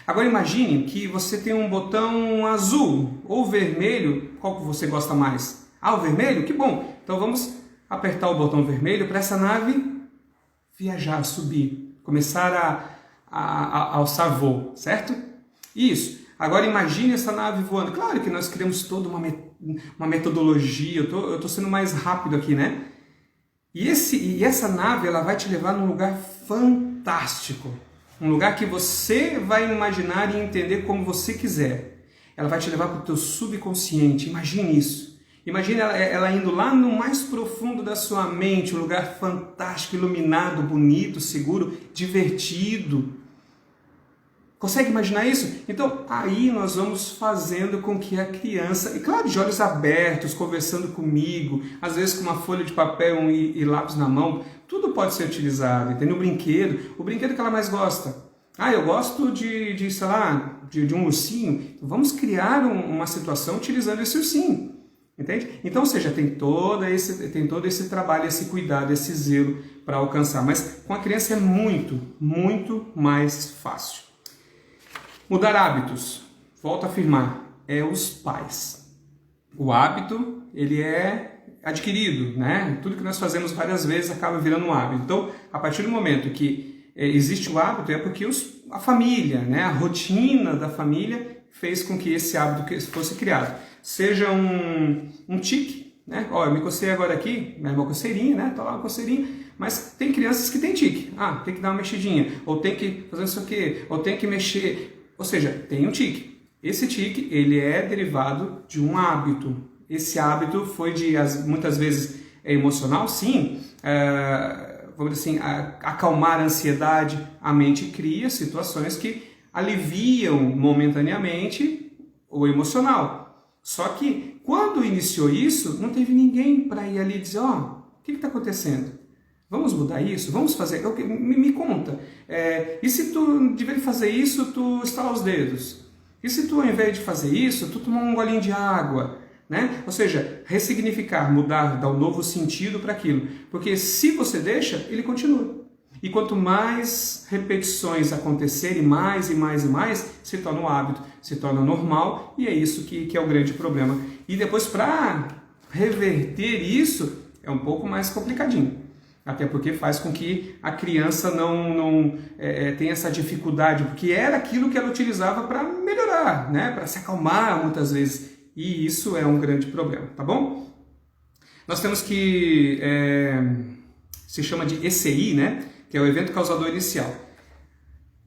Agora imagine que você tem um botão azul ou vermelho, qual que você gosta mais? O vermelho? Que bom! Então vamos apertar o botão vermelho para essa nave viajar, subir, começar a alçar voo, certo? Isso. Agora imagine essa nave voando. Claro que nós criamos toda uma metodologia, eu estou sendo mais rápido aqui, né? E essa nave ela vai te levar num lugar fantástico. Um lugar que você vai imaginar e entender como você quiser. Ela vai te levar para o teu subconsciente. Imagine isso. Imagine ela indo lá no mais profundo da sua mente, um lugar fantástico, iluminado, bonito, seguro, divertido. Consegue imaginar isso? Então, aí nós vamos fazendo com que a criança, e claro, de olhos abertos, conversando comigo, às vezes com uma folha de papel e lápis na mão, tudo pode ser utilizado, entendeu? O brinquedo que ela mais gosta. Eu gosto sei lá, de um ursinho. Então, vamos criar uma situação utilizando esse ursinho, entende? Então, ou seja, tem todo esse trabalho, esse cuidado, esse zelo para alcançar, mas com a criança é muito, muito mais fácil. Mudar hábitos, volto a afirmar, é os pais. O hábito, ele é adquirido, né? Tudo que nós fazemos várias vezes acaba virando um hábito. Então, a partir do momento que existe o hábito, é porque a família, né? A rotina da família fez com que esse hábito fosse criado. Seja um tique, né? Eu me cocei agora aqui, uma coceirinha, né? Tô lá uma coceirinha. Mas tem crianças que têm tique. Tem que dar uma mexidinha, ou tem que fazer isso aqui, ou tem que mexer. Ou seja, tem um tique. Esse tique, ele é derivado de um hábito. Esse hábito foi muitas vezes emocional, sim. Vamos dizer assim, acalmar a ansiedade. A mente cria situações que aliviam momentaneamente o emocional. Só que, quando iniciou isso, não teve ninguém para ir ali e dizer, o que está acontecendo? Vamos mudar isso? Vamos fazer? Me conta. E se tu, de vez de fazer isso, tu estalar os dedos? E se tu, ao invés de fazer isso, tu tomar um golinho de água? né? Ou seja, ressignificar, mudar, dar um novo sentido para aquilo. Porque se você deixa, ele continua. E quanto mais repetições acontecerem, mais e mais e mais, se torna um hábito, se torna normal, e é isso que é o grande problema. E depois, para reverter isso, é um pouco mais complicadinho. Até porque faz com que a criança não tenha essa dificuldade, porque era aquilo que ela utilizava para melhorar, né? Para se acalmar muitas vezes. E isso é um grande problema, tá bom? Nós temos que... se chama de ECI, né? Que é o evento causador inicial.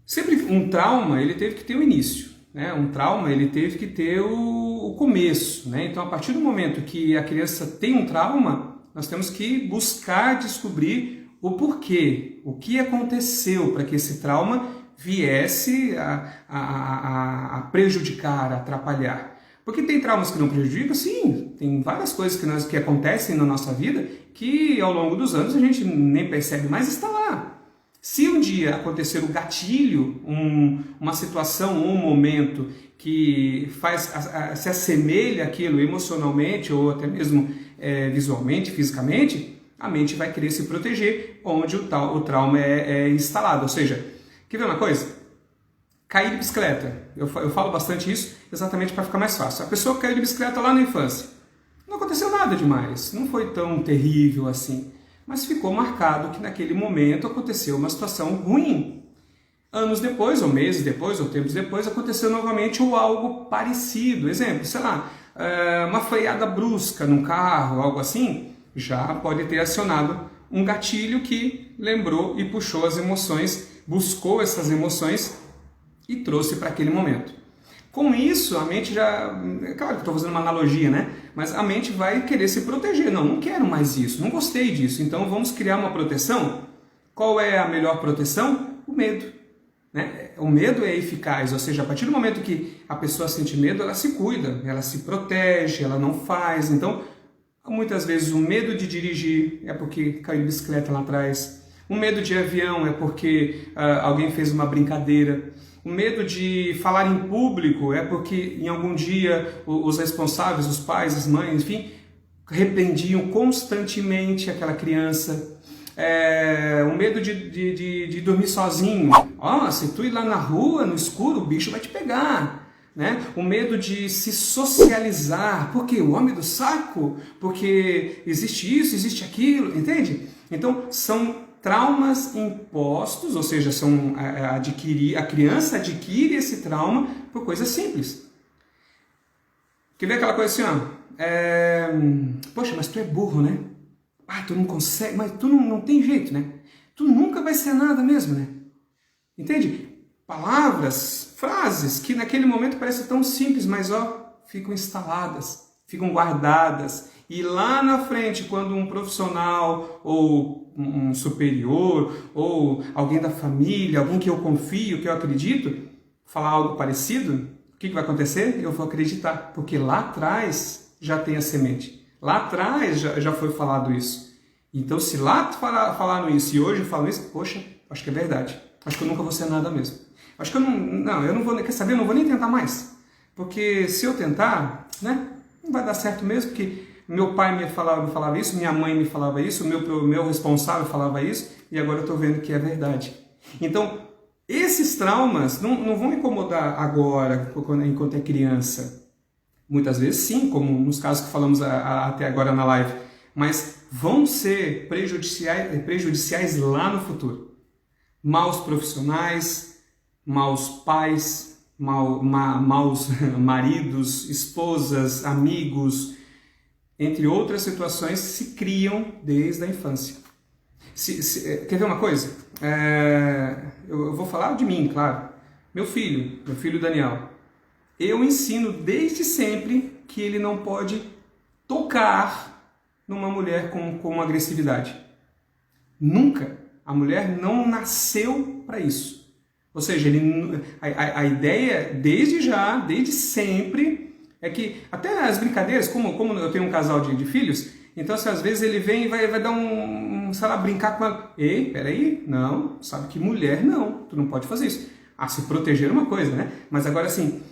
Sempre um trauma, ele teve que ter um início, né? Um trauma, ele teve que ter o começo, né? Então, a partir do momento que a criança tem um trauma, nós temos que buscar descobrir o porquê, o que aconteceu para que esse trauma viesse a prejudicar, a atrapalhar. Porque tem traumas que não prejudicam? Sim, tem várias coisas que acontecem na nossa vida que ao longo dos anos a gente nem percebe, mas está lá. Se um dia acontecer o gatilho, uma situação ou um momento que se assemelha àquilo emocionalmente ou até mesmo visualmente, fisicamente, a mente vai querer se proteger onde o trauma é instalado. Ou seja, quer ver uma coisa? Cair de bicicleta. Eu falo bastante isso exatamente para ficar mais fácil. A pessoa caiu de bicicleta lá na infância. Não aconteceu nada demais, não foi tão terrível assim, mas ficou marcado que naquele momento aconteceu uma situação ruim. Anos depois, ou meses depois, ou tempos depois, aconteceu novamente ou algo parecido. Exemplo, sei lá, uma freada brusca num carro, algo assim, já pode ter acionado um gatilho que lembrou e puxou as emoções, buscou essas emoções e trouxe para aquele momento. Com isso, a mente já... Claro que estou fazendo uma analogia, né? Mas a mente vai querer se proteger. Não quero mais isso, não gostei disso. Então vamos criar uma proteção. Qual é a melhor proteção? O medo. Né? O medo é eficaz, ou seja, a partir do momento que a pessoa sente medo, ela se cuida, ela se protege, ela não faz. Então, muitas vezes o medo de dirigir é porque caiu de bicicleta lá atrás. O medo de avião é porque alguém fez uma brincadeira. O medo de falar em público é porque em algum dia os responsáveis, os pais, as mães, enfim, repreendiam constantemente aquela criança. O medo de dormir sozinho. Se tu ir lá na rua, no escuro, o bicho vai te pegar. Né? O medo de se socializar. Por quê? O homem do saco? Porque existe isso, existe aquilo, entende? Então, são traumas impostos, ou seja, a criança adquire esse trauma por coisas simples. Quer ver aquela coisa assim, poxa, mas tu é burro, né? Tu não consegue, mas tu não tem jeito, né? Tu nunca vai ser nada mesmo, né? Entende? Palavras, frases que naquele momento parecem tão simples, mas ficam instaladas, ficam guardadas. E lá na frente, quando um profissional ou um superior ou alguém da família, alguém que eu confio, que eu acredito, falar algo parecido, o que vai acontecer? Eu vou acreditar, porque lá atrás já tem a semente. Lá atrás já foi falado isso. Então, se lá falaram isso e hoje falam isso, poxa, acho que é verdade. Acho que eu nunca vou ser nada mesmo. Acho que eu não vou, quer saber, eu não vou nem tentar mais. Porque se eu tentar, né, não vai dar certo mesmo, porque meu pai me falava isso, minha mãe me falava isso, o meu responsável falava isso, e agora eu estou vendo que é verdade. Então, esses traumas não vão incomodar agora, enquanto é criança. Muitas vezes sim, como nos casos que falamos até agora na live, mas vão ser prejudiciais lá no futuro. Maus profissionais, maus pais, maus maridos, esposas, amigos, entre outras situações, se criam desde a infância. Quer ver uma coisa? Eu vou falar de mim, claro. Meu filho Daniel, eu ensino desde sempre que ele não pode tocar numa mulher com agressividade. Nunca. A mulher não nasceu para isso. Ou seja, a ideia desde sempre é que, até as brincadeiras, como eu tenho um casal de filhos, então se às vezes ele vem e vai dar sei lá, brincar com ela. Ei, peraí, não, sabe que mulher não, tu não pode fazer isso. Se proteger é uma coisa, né? Mas agora assim,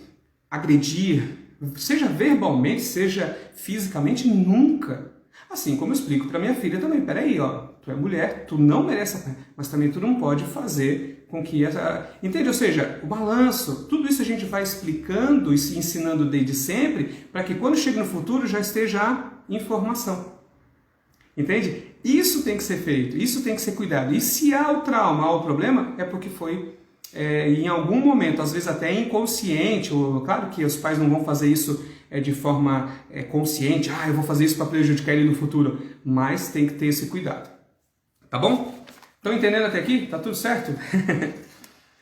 agredir, seja verbalmente, seja fisicamente, nunca. Assim como eu explico para minha filha também, peraí, ó, tu é mulher, tu não merece apanhar, mas também tu não pode fazer com que essa... Entende? Ou seja, o balanço, tudo isso a gente vai explicando e ensinando desde sempre, para que quando chega no futuro já esteja em formação. Entende? Isso tem que ser feito, isso tem que ser cuidado. E se há o trauma, há o problema, é porque foi em algum momento, às vezes até inconsciente, ou claro que os pais não vão fazer isso de forma consciente, eu vou fazer isso para prejudicar ele no futuro, mas tem que ter esse cuidado. Tá bom? Estão entendendo até aqui? Tá tudo certo?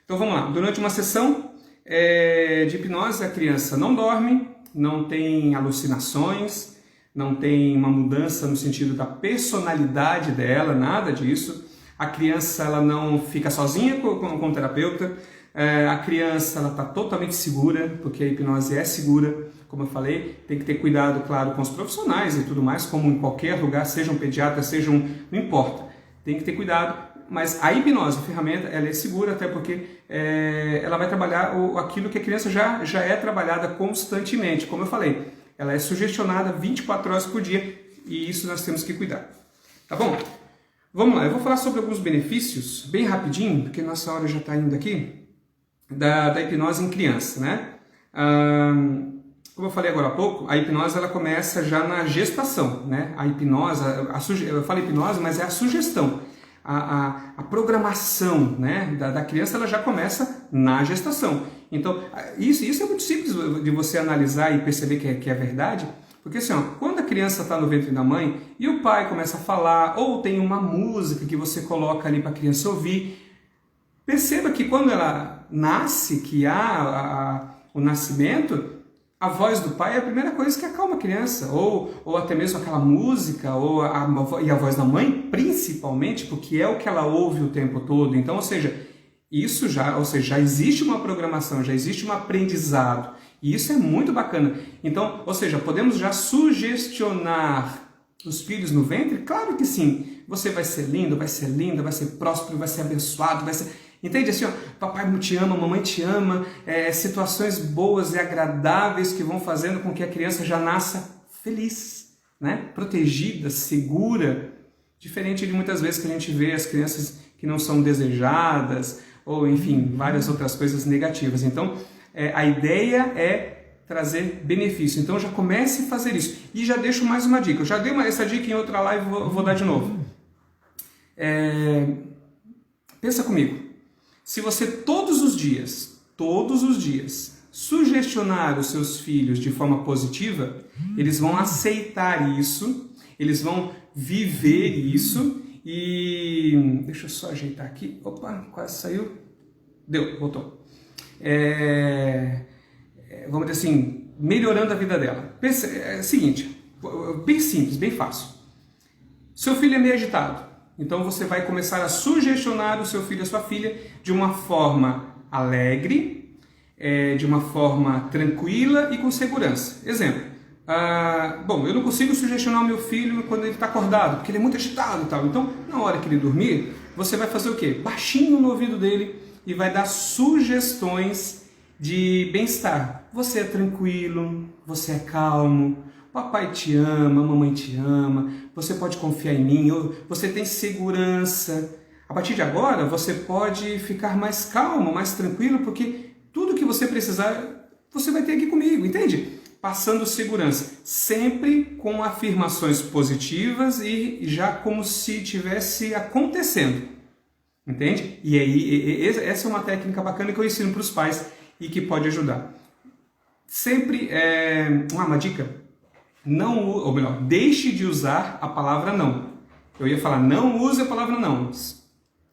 Então vamos lá. Durante uma sessão de hipnose, a criança não dorme, não tem alucinações, não tem uma mudança no sentido da personalidade dela, nada disso. A criança ela não fica sozinha com o terapeuta. A criança ela está totalmente segura, porque a hipnose é segura. Como eu falei, tem que ter cuidado, claro, com os profissionais e tudo mais, como em qualquer lugar, seja um pediatra, seja um... não importa. Tem que ter cuidado, mas a hipnose, a ferramenta, ela é segura, até porque ela vai trabalhar aquilo que a criança já é trabalhada constantemente. Como eu falei, ela é sugestionada 24 horas por dia e isso nós temos que cuidar. Tá bom? Vamos lá, eu vou falar sobre alguns benefícios, bem rapidinho, porque nossa hora já está indo aqui, da hipnose em criança, né? Como eu falei agora há pouco, a hipnose ela começa já na gestação, né? A hipnose, eu falo hipnose, mas é a sugestão, a programação, né, da criança ela já começa na gestação. Então, isso é muito simples de você analisar e perceber que é verdade, porque assim, quando a criança está no ventre da mãe e o pai começa a falar, ou tem uma música que você coloca ali para a criança ouvir, perceba que quando ela nasce, que há o nascimento, a voz do pai é a primeira coisa que acalma a criança, ou até mesmo aquela música, e a voz da mãe, principalmente, porque é o que ela ouve o tempo todo. Então, ou seja, já existe uma programação, já existe um aprendizado, e isso é muito bacana. Então, ou seja, podemos já sugestionar os filhos no ventre? Claro que sim. Você vai ser lindo, vai ser linda, vai ser próspero, vai ser abençoado, vai ser... Entende? Assim, papai te ama, mamãe te ama, situações boas e agradáveis que vão fazendo com que a criança já nasça feliz, né? Protegida, segura, diferente de muitas vezes que a gente vê as crianças que não são desejadas, ou enfim, várias outras coisas negativas. Então, a ideia é trazer benefício. Então já comece a fazer isso. E já deixo mais uma dica. Eu já dei essa dica em outra live, vou dar de novo. Pensa comigo. Se você todos os dias, sugestionar os seus filhos de forma positiva, eles vão aceitar isso, eles vão viver isso e... Deixa eu só ajeitar aqui. Opa, quase saiu. Deu, voltou. Vamos dizer assim, melhorando a vida dela. Pensa, seguinte, bem simples, bem fácil. Seu filho é meio agitado. Então você vai começar a sugestionar o seu filho, a sua filha, de uma forma alegre, de uma forma tranquila e com segurança. Exemplo, bom, eu não consigo sugestionar o meu filho quando ele está acordado, porque ele é muito agitado e tal. Então, na hora que ele dormir, você vai fazer o quê? Baixinho no ouvido dele e vai dar sugestões de bem-estar. Você é tranquilo, você é calmo, papai te ama, mamãe te ama, você pode confiar em mim, você tem segurança. A partir de agora, você pode ficar mais calmo, mais tranquilo, porque tudo que você precisar, você vai ter aqui comigo, entende? Passando segurança, sempre com afirmações positivas e já como se estivesse acontecendo, entende? E aí, essa é uma técnica bacana que eu ensino para os pais e que pode ajudar. Sempre, uma dica, não, ou melhor, deixe de usar a palavra não. Eu ia falar, não use a palavra não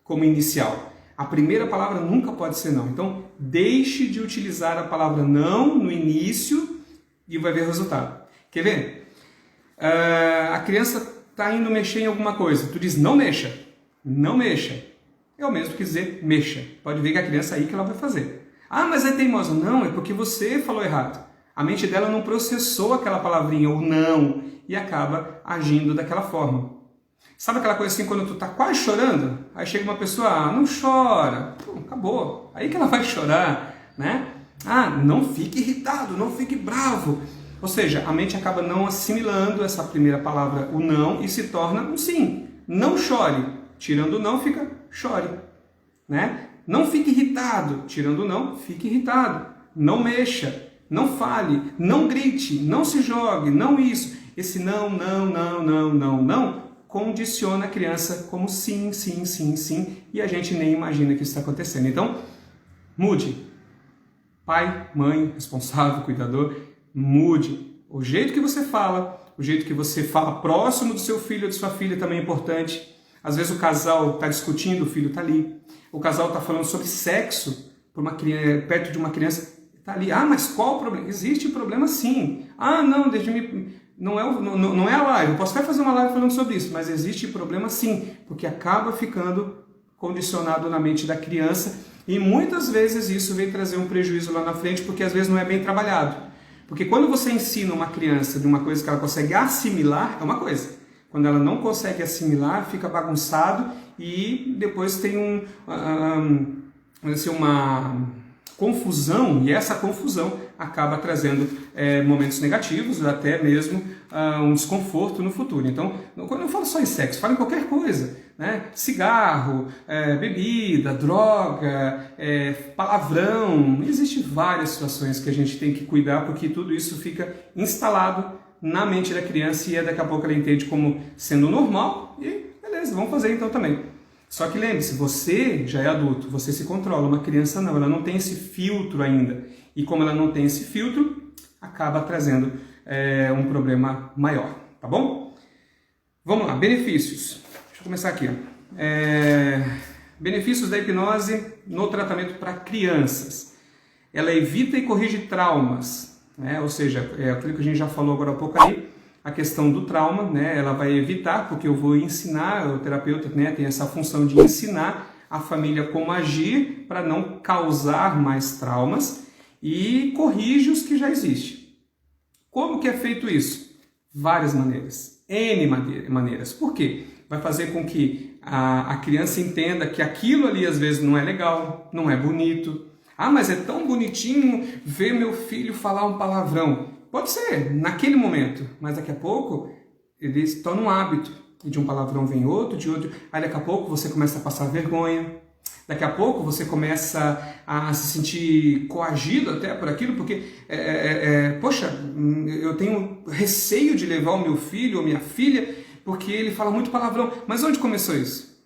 como inicial. A primeira palavra nunca pode ser não. Então, deixe de utilizar a palavra não no início e vai ver o resultado. Quer ver? A criança está indo mexer em alguma coisa. Tu diz, não mexa. Não mexa. É o mesmo que dizer, mexa. Pode ver que a criança aí que ela vai fazer. Ah, mas é teimosa. Não, é porque você falou errado. A mente dela não processou aquela palavrinha, ou não, e acaba agindo daquela forma. Sabe aquela coisa assim, quando tu tá quase chorando, aí chega uma pessoa, não chora, pô, acabou. Aí que ela vai chorar, né? Ah, não fique irritado, não fique bravo. Ou seja, a mente acaba não assimilando essa primeira palavra, o não, e se torna um sim. Não chore. Tirando o não, fica chore. Né? Não fique irritado. Tirando o não, fique irritado. Não mexa, não fale, não grite, não se jogue, não isso. Esse não, não, não, não, não, não condiciona a criança como sim, sim, sim, sim, e a gente nem imagina que isso está acontecendo. Então, mude. Pai, mãe, responsável, cuidador, mude. O jeito que você fala, o jeito que você fala próximo do seu filho ou de sua filha também é importante. Às vezes o casal está discutindo, o filho está ali. O casal está falando sobre sexo por uma criança, perto de uma criança, está ali. Ah, mas qual o problema? Existe problema sim. Ah, não, não é a live. Eu posso até fazer uma live falando sobre isso, mas existe problema sim, porque acaba ficando condicionado na mente da criança e muitas vezes isso vem trazer um prejuízo lá na frente, porque às vezes não é bem trabalhado. Porque quando você ensina uma criança de uma coisa que ela consegue assimilar, é uma coisa. Quando ela não consegue assimilar, fica bagunçado e depois tem uma confusão, e essa confusão acaba trazendo momentos negativos, até mesmo um desconforto no futuro. Então, quando eu falo só em sexo, falo em qualquer coisa, né? Cigarro, bebida, droga, palavrão, existem várias situações que a gente tem que cuidar, porque tudo isso fica instalado na mente da criança e daqui a pouco ela entende como sendo normal e beleza, vamos fazer então também. Só que lembre-se, você já é adulto, você se controla, uma criança não, ela não tem esse filtro ainda. E como ela não tem esse filtro, acaba trazendo um problema maior, tá bom? Vamos lá, benefícios. Deixa eu começar aqui. Benefícios da hipnose no tratamento para crianças. Ela evita e corrige traumas, né? Ou seja, aquilo que a gente já falou agora há pouco ali, a questão do trauma, né? Ela vai evitar, porque eu vou ensinar, o terapeuta, né, tem essa função de ensinar a família como agir para não causar mais traumas e corrige os que já existem. Como que é feito isso? Várias maneiras, N maneiras. Por quê? Vai fazer com que a criança entenda que aquilo ali às vezes não é legal, não é bonito. Ah, mas é tão bonitinho ver meu filho falar um palavrão. Pode ser, naquele momento, mas daqui a pouco ele se torna um hábito. E de um palavrão vem outro, de outro. Aí daqui a pouco você começa a passar vergonha. Daqui a pouco você começa a se sentir coagido até por aquilo, porque, poxa, eu tenho receio de levar o meu filho ou minha filha, porque ele fala muito palavrão. Mas onde começou isso?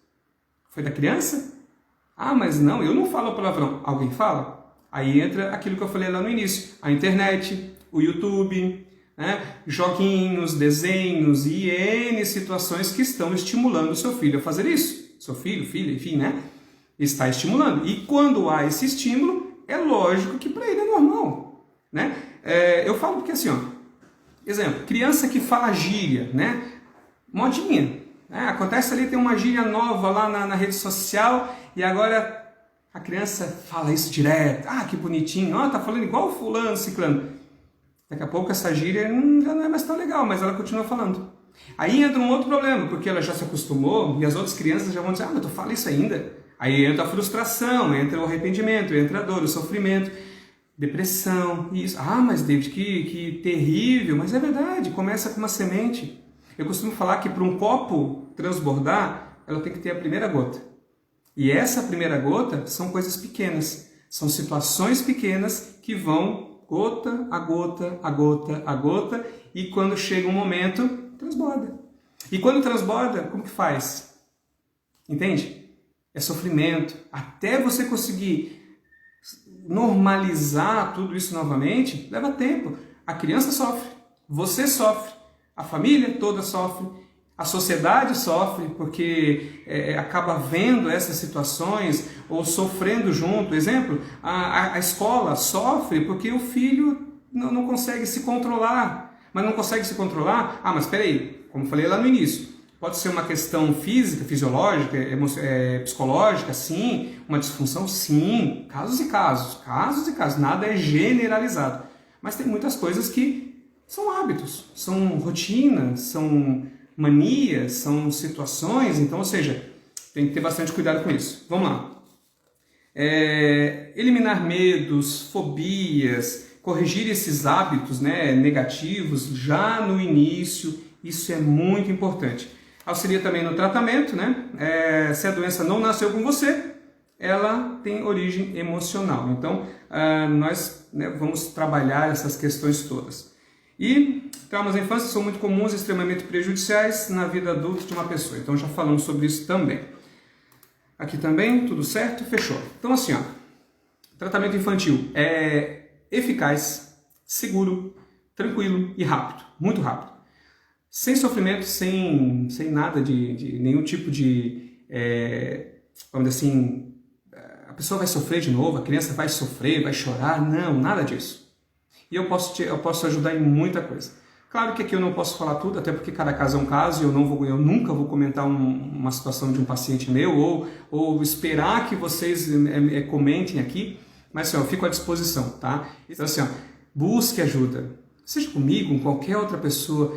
Foi da criança? Ah, mas não, eu não falo palavrão. Alguém fala? Aí entra aquilo que eu falei lá no início, a internet, o YouTube, né? Joguinhos, desenhos e N situações que estão estimulando o seu filho a fazer isso. Seu filho, filha, enfim, né? Está estimulando. E quando há esse estímulo, é lógico que para ele é normal, né? Eu falo porque assim, ó, exemplo, criança que fala gíria, né? Modinha, né? Acontece ali, tem uma gíria nova lá na rede social e agora a criança fala isso direto. Ah, que bonitinho, ó, tá falando igual o fulano, ciclano. Daqui a pouco essa gíria já não é mais tão legal, mas ela continua falando. Aí entra um outro problema, porque ela já se acostumou e as outras crianças já vão dizer, ah, mas tu fala isso ainda? Aí entra a frustração, entra o arrependimento, entra a dor, o sofrimento, depressão, isso. Ah, mas David, que terrível, mas é verdade, começa com uma semente. Eu costumo falar que para um copo transbordar, ela tem que ter a primeira gota. E essa primeira gota são coisas pequenas, são situações pequenas que vão gota a gota, a gota a gota, e quando chega um momento, transborda. E quando transborda, como que faz? Entende? É sofrimento. Até você conseguir normalizar tudo isso novamente, leva tempo. A criança sofre, você sofre, a família toda sofre, a sociedade sofre porque acaba vendo essas situações ou sofrendo junto. Exemplo, a escola sofre porque o filho não consegue se controlar. Mas não consegue se controlar? Ah, mas espera aí, como falei lá no início, pode ser uma questão física, fisiológica, psicológica, sim, uma disfunção, sim, casos e casos, nada é generalizado. Mas tem muitas coisas que são hábitos, são rotinas, são manias, são situações, então, ou seja, tem que ter bastante cuidado com isso. Vamos lá. eliminar medos, fobias, corrigir esses hábitos, né, negativos já no início, isso é muito importante. Auxilia também no tratamento, né? Se a doença não nasceu com você, ela tem origem emocional. Então, nós, né, vamos trabalhar essas questões todas. E traumas da infância são muito comuns e extremamente prejudiciais na vida adulta de uma pessoa. Então, já falamos sobre isso também. Aqui também, tudo certo? Fechou. Então, assim, ó, tratamento infantil é eficaz, seguro, tranquilo e rápido. Muito rápido. Sem sofrimento, sem nada de nenhum tipo de, vamos dizer assim, a pessoa vai sofrer de novo, a criança vai sofrer, vai chorar, não, nada disso. E eu posso ajudar em muita coisa. Claro que aqui eu não posso falar tudo, até porque cada caso é um caso e eu nunca vou comentar uma situação de um paciente meu ou esperar que vocês comentem aqui, mas assim, eu fico à disposição, tá? Então assim, ó, busque ajuda, seja comigo, com qualquer outra pessoa.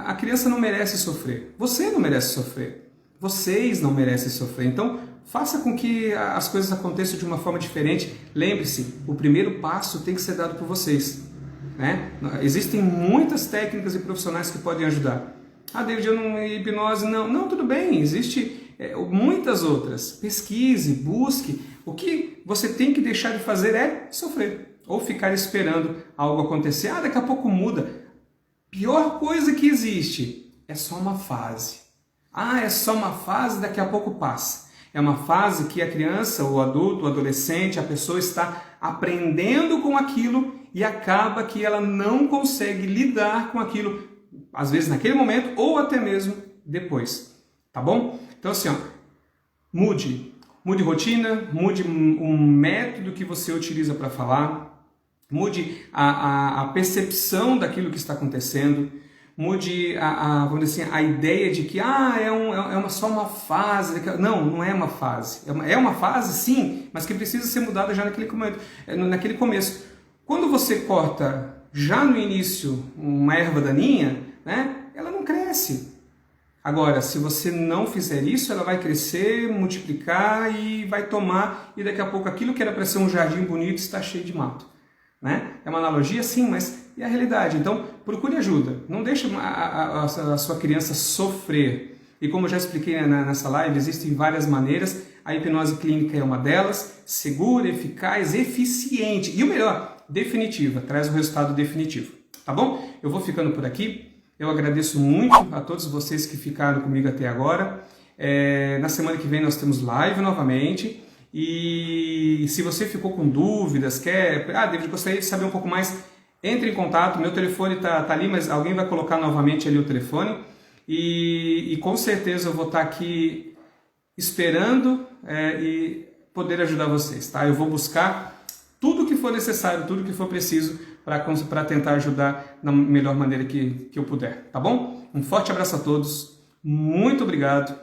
A criança não merece sofrer, você não merece sofrer, vocês não merecem sofrer, então faça com que as coisas aconteçam de uma forma diferente. Lembre-se, o primeiro passo tem que ser dado por vocês, né? Existem muitas técnicas e profissionais que podem ajudar. David, eu não hipnose, não, tudo bem, existe muitas outras. Pesquise, busque. O que você tem que deixar de fazer é sofrer, ou ficar esperando algo acontecer. Daqui a pouco muda. Pior coisa que existe é só uma fase. É só uma fase, daqui a pouco passa. É uma fase que a criança, o adulto, o adolescente, a pessoa está aprendendo com aquilo e acaba que ela não consegue lidar com aquilo, às vezes naquele momento ou até mesmo depois. Tá bom? Então assim, ó, mude rotina, mude um método que você utiliza para falar, mude a percepção daquilo que está acontecendo, mude vamos dizer assim, a ideia de que só uma fase. Não é uma fase. É uma fase, sim, mas que precisa ser mudada já naquele começo. Quando você corta já no início uma erva daninha, né, ela não cresce. Agora, se você não fizer isso, ela vai crescer, multiplicar e vai tomar, e daqui a pouco aquilo que era para ser um jardim bonito está cheio de mato. Né? É uma analogia, sim, mas é a realidade. Então, procure ajuda. Não deixe a sua criança sofrer. E como eu já expliquei nessa live, existem várias maneiras. A hipnose clínica é uma delas. Segura, eficaz, eficiente. E o melhor, definitiva. Traz o resultado definitivo. Tá bom? Eu vou ficando por aqui. Eu agradeço muito a todos vocês que ficaram comigo até agora. Na semana que vem nós temos live novamente. E se você ficou com dúvidas, David, gostaria de saber um pouco mais, entre em contato. Meu telefone está ali, mas alguém vai colocar novamente ali o telefone. E com certeza eu vou estar aqui esperando e poder ajudar vocês. Tá? Eu vou buscar tudo o que for necessário, tudo o que for preciso para tentar ajudar da melhor maneira que eu puder. Tá bom? Um forte abraço a todos. Muito obrigado.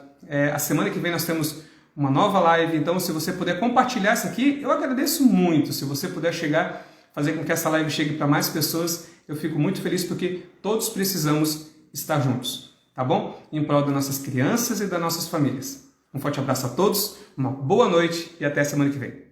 A semana que vem nós temos uma nova live, então se você puder compartilhar isso aqui, eu agradeço muito. Se você puder fazer com que essa live chegue para mais pessoas, eu fico muito feliz porque todos precisamos estar juntos, tá bom? Em prol das nossas crianças e das nossas famílias. Um forte abraço a todos, uma boa noite e até semana que vem.